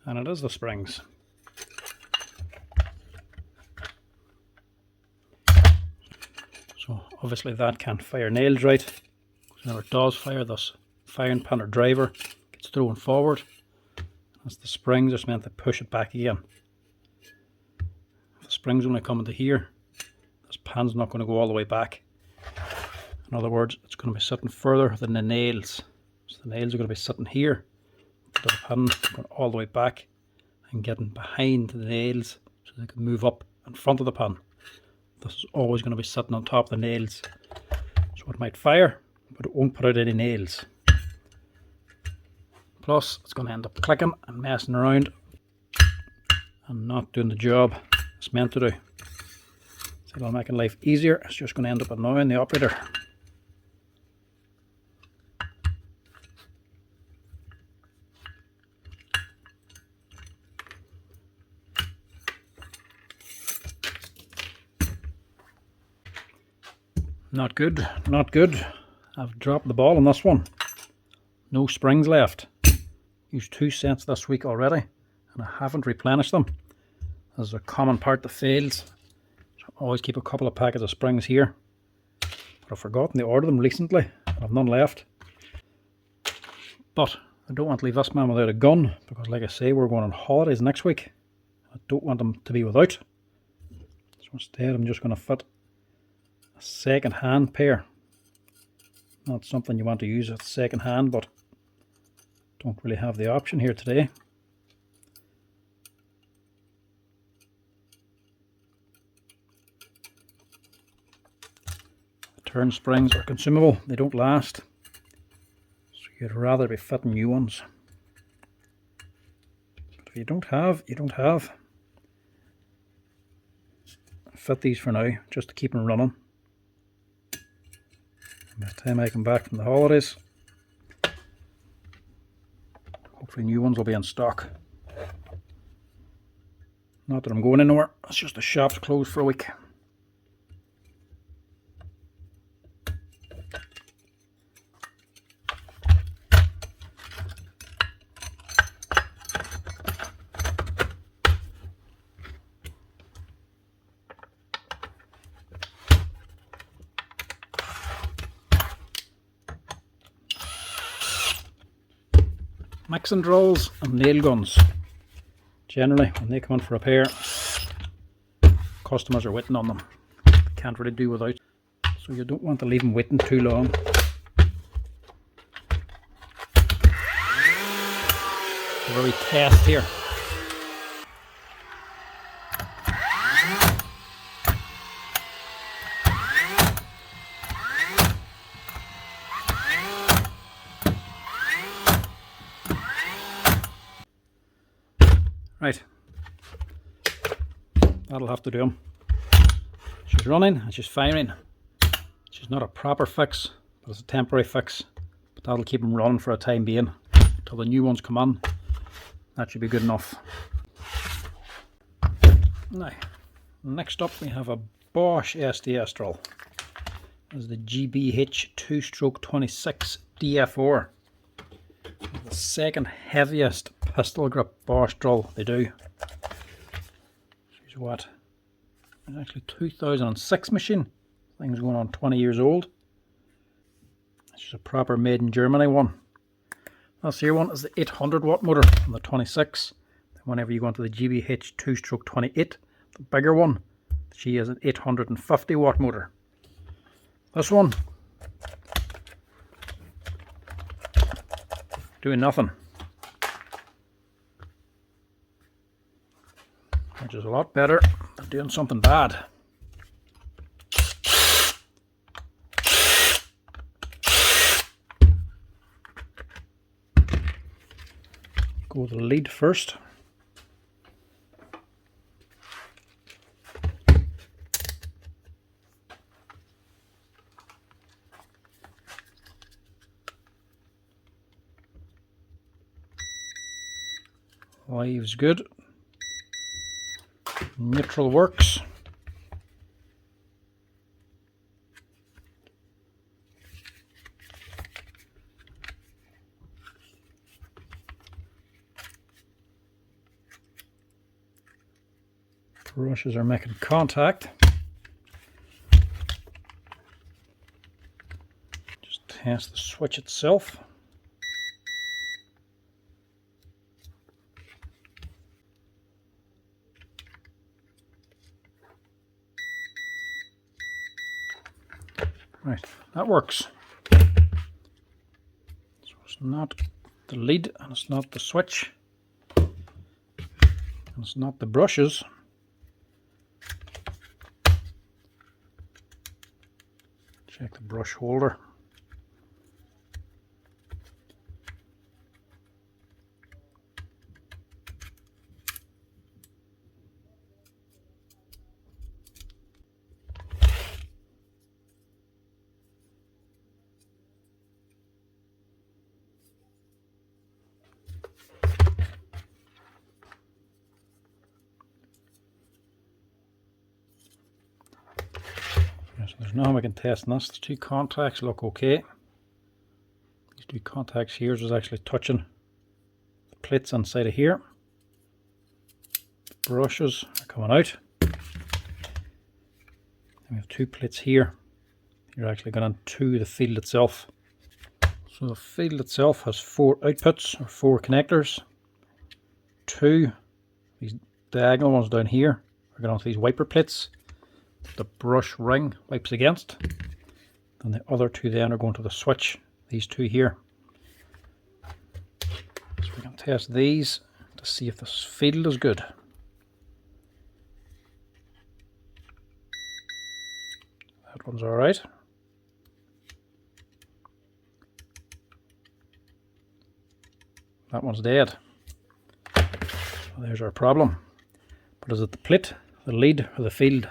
And it is the springs. So obviously that can't fire nails right. Whenever it does fire, this firing pin or driver gets thrown forward. As the springs are meant to push it back again. If the springs only come into here, this pin's not going to go all the way back. In other words, it's going to be sitting further than the nails. So the nails are going to be sitting here. The pin going all the way back and getting behind the nails so they can move up in front of the pin. If this is always going to be sitting on top of the nails. So it might fire, but it won't put out any nails. Plus, it's going to end up clicking and messing around and not doing the job it's meant to do. So it'll make life easier. It's just going to end up annoying the operator. Not good, not good. I've dropped the ball on this one. No springs left. Used 2 cents this week already, and I haven't replenished them. This is a common part that fails. So I always keep a couple of packets of springs here. But I've forgotten to order them recently. I've none left. But I don't want to leave this man without a gun, because like I say, we're going on holidays next week. I don't want him to be without. So instead I'm just going to fit a second hand pair. Not something you want to use at second hand, but don't really have the option here today. The turn springs are consumable, they don't last, so you'd rather be fitting new ones. But if you don't have, you don't have. Fit these for now, just to keep them running. By the time I come back from the holidays, hopefully new ones will be in stock. Not that I'm going anywhere, it's just the shop's closed for a week. Mixing drills and nail guns. Generally, when they come in for repair, customers are waiting on them. Can't really do without. So you don't want to leave them waiting too long. A very test here. Right, that'll have to do them. She's running and she's firing. She's not a proper fix, but it's a temporary fix. But that'll keep them running for a time being until the new ones come on. That should be good enough. Now, next up we have a Bosch SDS Drill. This is the GBH 2/26 DFR. The second heaviest pistol grip Bosch drill they do. She's what? It's actually 2006 machine. Thing's going on 20 years old. She's a proper made in Germany one. This here one is the 800 watt motor on the 26. Then whenever you go into the GBH 2/28, the bigger one, she has an 850 watt motor. This one, doing nothing. Which is a lot better than doing something bad. Go with the lead first. Live's good. Neutral works. Brushes are making contact. Just test the switch itself. Right, that works. So it's not the lead and it's not the switch and it's not the brushes. Check the brush holder. So there's nothing we can test in this. The two contacts look okay. These two contacts here is actually touching the plates inside of here. The brushes are coming out. And we have two plates here. You're actually going into the field itself. So the field itself has 4 outputs, or 4 connectors. 2, these diagonal ones down here, are going onto these wiper plates. The brush ring wipes against, and the other 2 then are going to the switch, these 2 here. So we can test these to see if this field is good. That one's alright. That one's dead. So there's our problem. But is it the plate, the lead, or the field?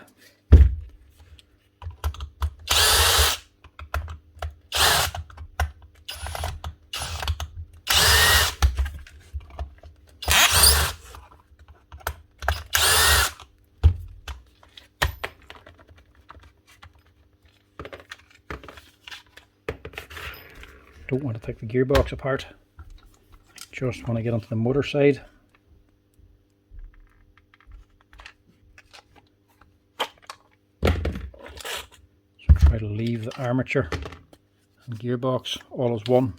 Don't want to take the gearbox apart. Just want to get onto the motor side. So try to leave the armature and gearbox all as one.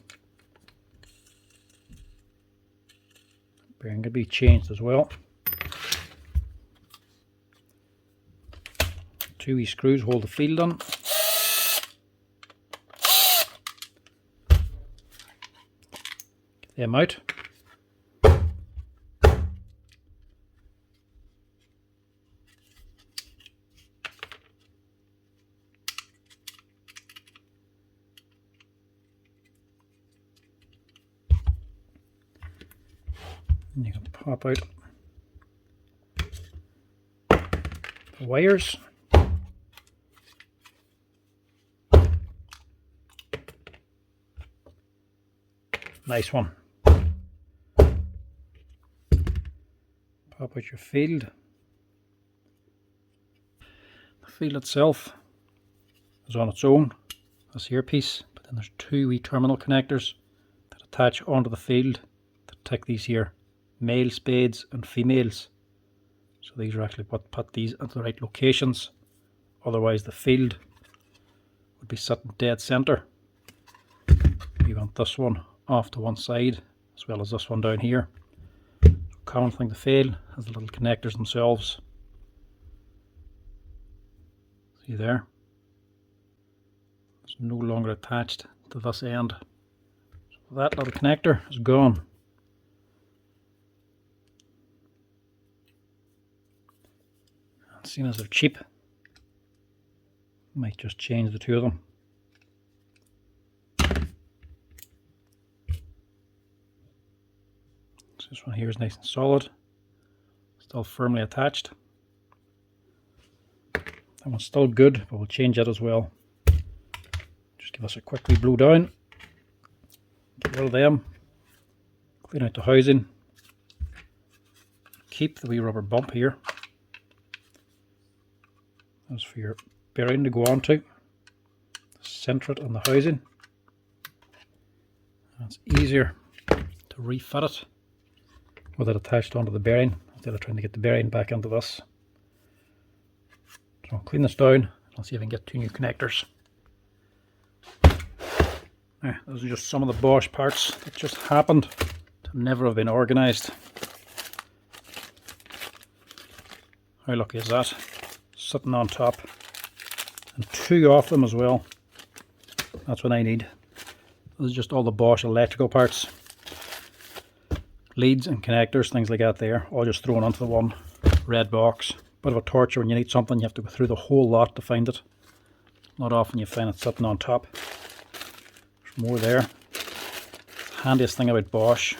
Bearing can be changed as well. 2 wee screws hold the field on. Get them out. And you can pop out the wires. Nice one. Pop out your field. The field itself is on its own, this here piece, but then there's 2 wee terminal connectors that attach onto the field to take these here male spades and females. So these are actually what put these into the right locations. Otherwise the field would be sitting dead center. You want this one off to one side as well as this one down here. Common thing to fail is the little connectors themselves. See there? It's no longer attached to this end. So that little connector is gone. And seeing as they're cheap, might just change the 2 of them. This one here is nice and solid, still firmly attached. That one's still good, but we'll change that as well. Just give us a quick wee blow down, get rid of them, clean out the housing, keep the wee rubber bump here. That's for your bearing to go onto. Centre it on the housing. And it's easier to refit it with it attached onto the bearing instead of trying to get the bearing back into this. So I'll clean this down and I'll see if I can get 2 new connectors. Now, those are just some of the Bosch parts that just happened to never have been organised. How lucky is that? Sitting on top. And 2 of them as well. That's what I need. This is just all the Bosch electrical parts. Leads and connectors, things like that there, all just thrown onto the one red box. Bit of a torture when you need something, you have to go through the whole lot to find it. Not often you find it sitting on top. There's more there. Handiest thing about Bosch,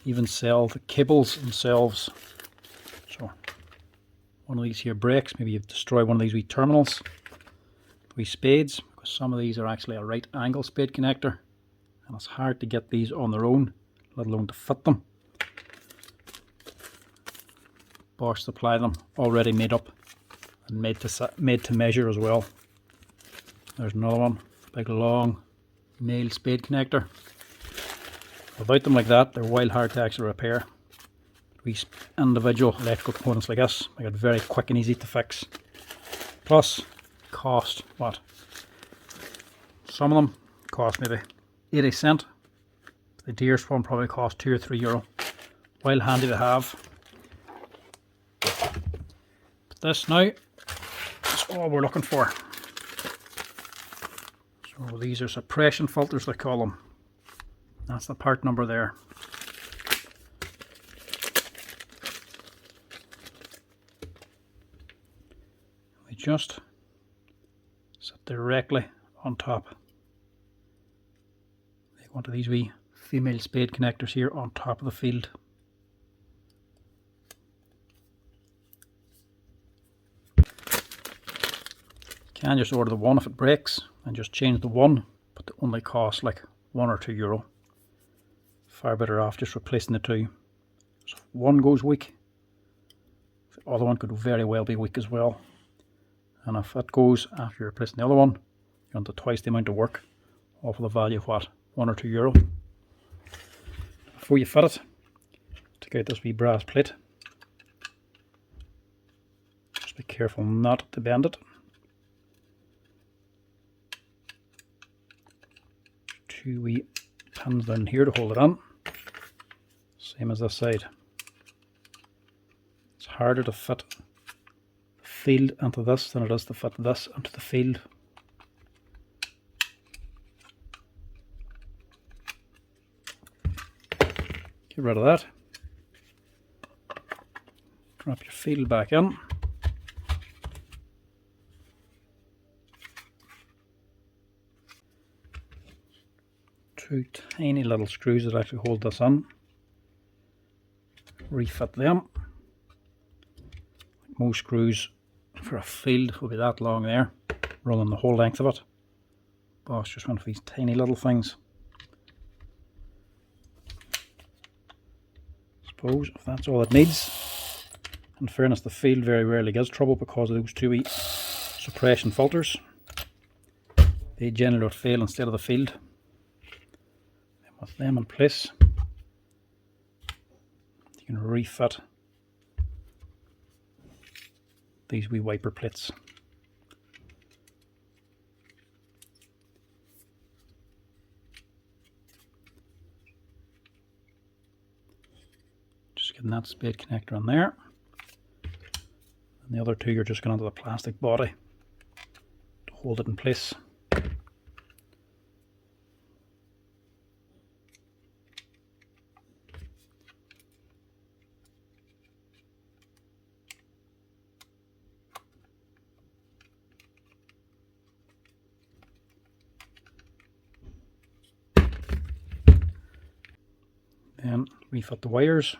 even sell the cables themselves. So one of these here breaks, maybe you destroy one of these wee terminals, wee spades, because some of these are actually a right angle spade connector, and it's hard to get these on their own, let alone to fit them. Bosch supply them already made up and made to measure as well. There's another one, big long nail spade connector. Without them like that, they're wild hard to actually repair. These individual electrical components like this make it very quick and easy to fix. Plus, cost what? Some of them cost maybe 80 cents. The dearest one probably cost €2 or €3. Wild handy to have. But this now is all we're looking for. So these are suppression filters, they call them. That's the part number there. They just sit directly on top. They go into these wee female spade connectors here on top of the field. You can just order the one if it breaks and just change the one, but they only cost like €1 or €2. Far better off just replacing the two. So if one goes weak, the other one could very well be weak as well. And if it goes after you're replacing the other one, you're onto twice the amount of work off of the value of what? €1 or €2. Before you fit it, take out this wee brass plate. Just be careful not to bend it. Two wee pins down here to hold it on. Same as this side. It's harder to fit the field into this than it is to fit this into the field. Get rid of that. Drop your field back in. Two tiny little screws that actually hold this on. Refit them. Most screws for a field will be that long there, running the whole length of it. Bosch just went for these tiny little things. Suppose if that's all it needs. In fairness, the field very rarely gives trouble because of those two wee suppression filters. They generally would fail instead of the field. And with them in place, you can refit these wee wiper plates. Just getting that spade connector on there, and the other two are just going onto the plastic body to hold it in place. Then refit the wires.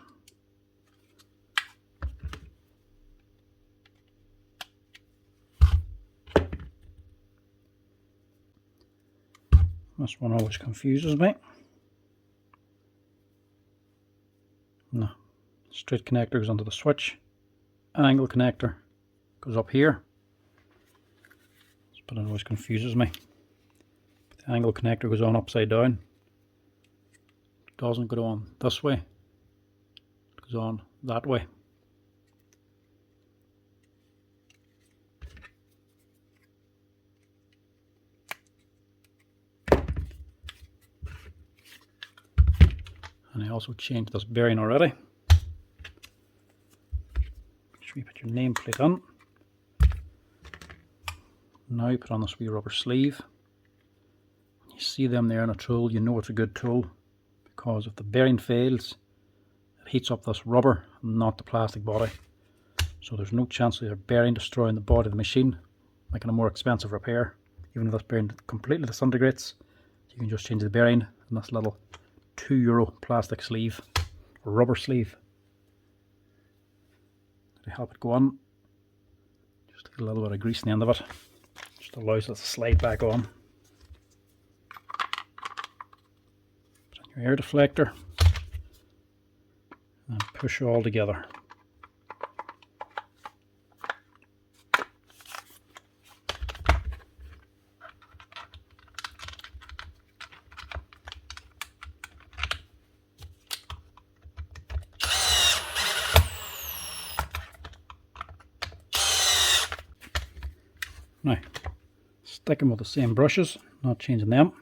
This one always confuses me. No, straight connector goes onto the switch. Angle connector goes up here. But it always confuses me. But the angle connector goes on upside down. Doesn't go on this way, it goes on that way. And I also changed this bearing already. Make sure you put your nameplate on. Now you put on this wee rubber sleeve. When you see them there in a tool, you know it's a good tool. Because if the bearing fails, it heats up this rubber, not the plastic body. So there's no chance of your bearing destroying the body of the machine making a more expensive repair. Even if this bearing completely disintegrates, you can just change the bearing in this little €2 plastic sleeve or rubber sleeve to help it go on. Just get a little bit of grease in the end of it, just allows it to slide back on. Put in your air deflector and push all together. Now, sticking with the same brushes, not changing them.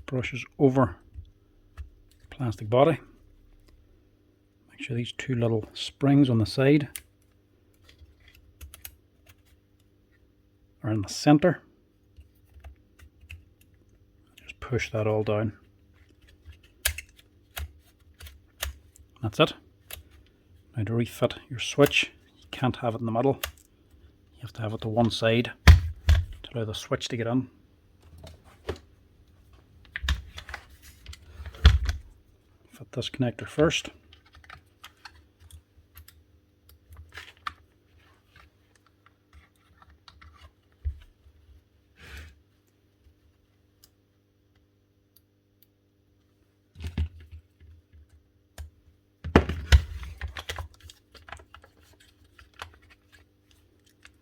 Brushes over the plastic body. Make sure these two little springs on the side are in the center. Just push that all down. That's it. Now to refit your switch, you can't have it in the middle. You have to have it to one side to allow the switch to get in. Fit this connector first.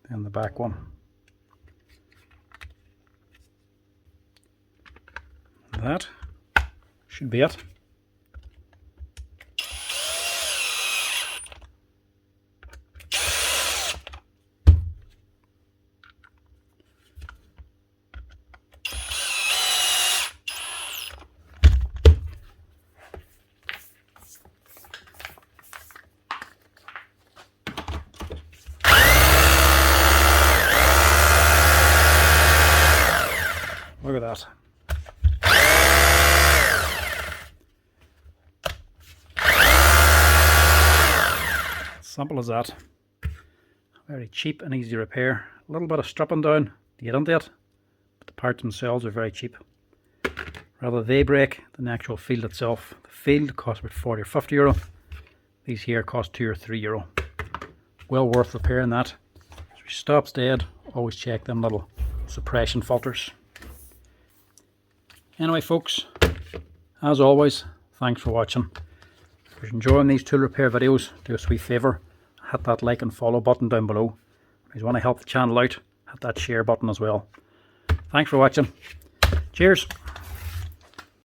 And the back one. That should be it. Look at that. Simple as that. Very cheap and easy to repair. A little bit of stripping down to get into it, but the parts themselves are very cheap. Rather they break than the actual field itself. The field costs about 40 or 50 euro. These here cost €2 or €3. Well worth repairing that. If it stops dead, always check them little suppression filters. Anyway folks, as always, thanks for watching. If you're enjoying these tool repair videos, do us a wee favour, hit that like and follow button down below. If you want to help the channel out, hit that share button as well. Thanks for watching. Cheers.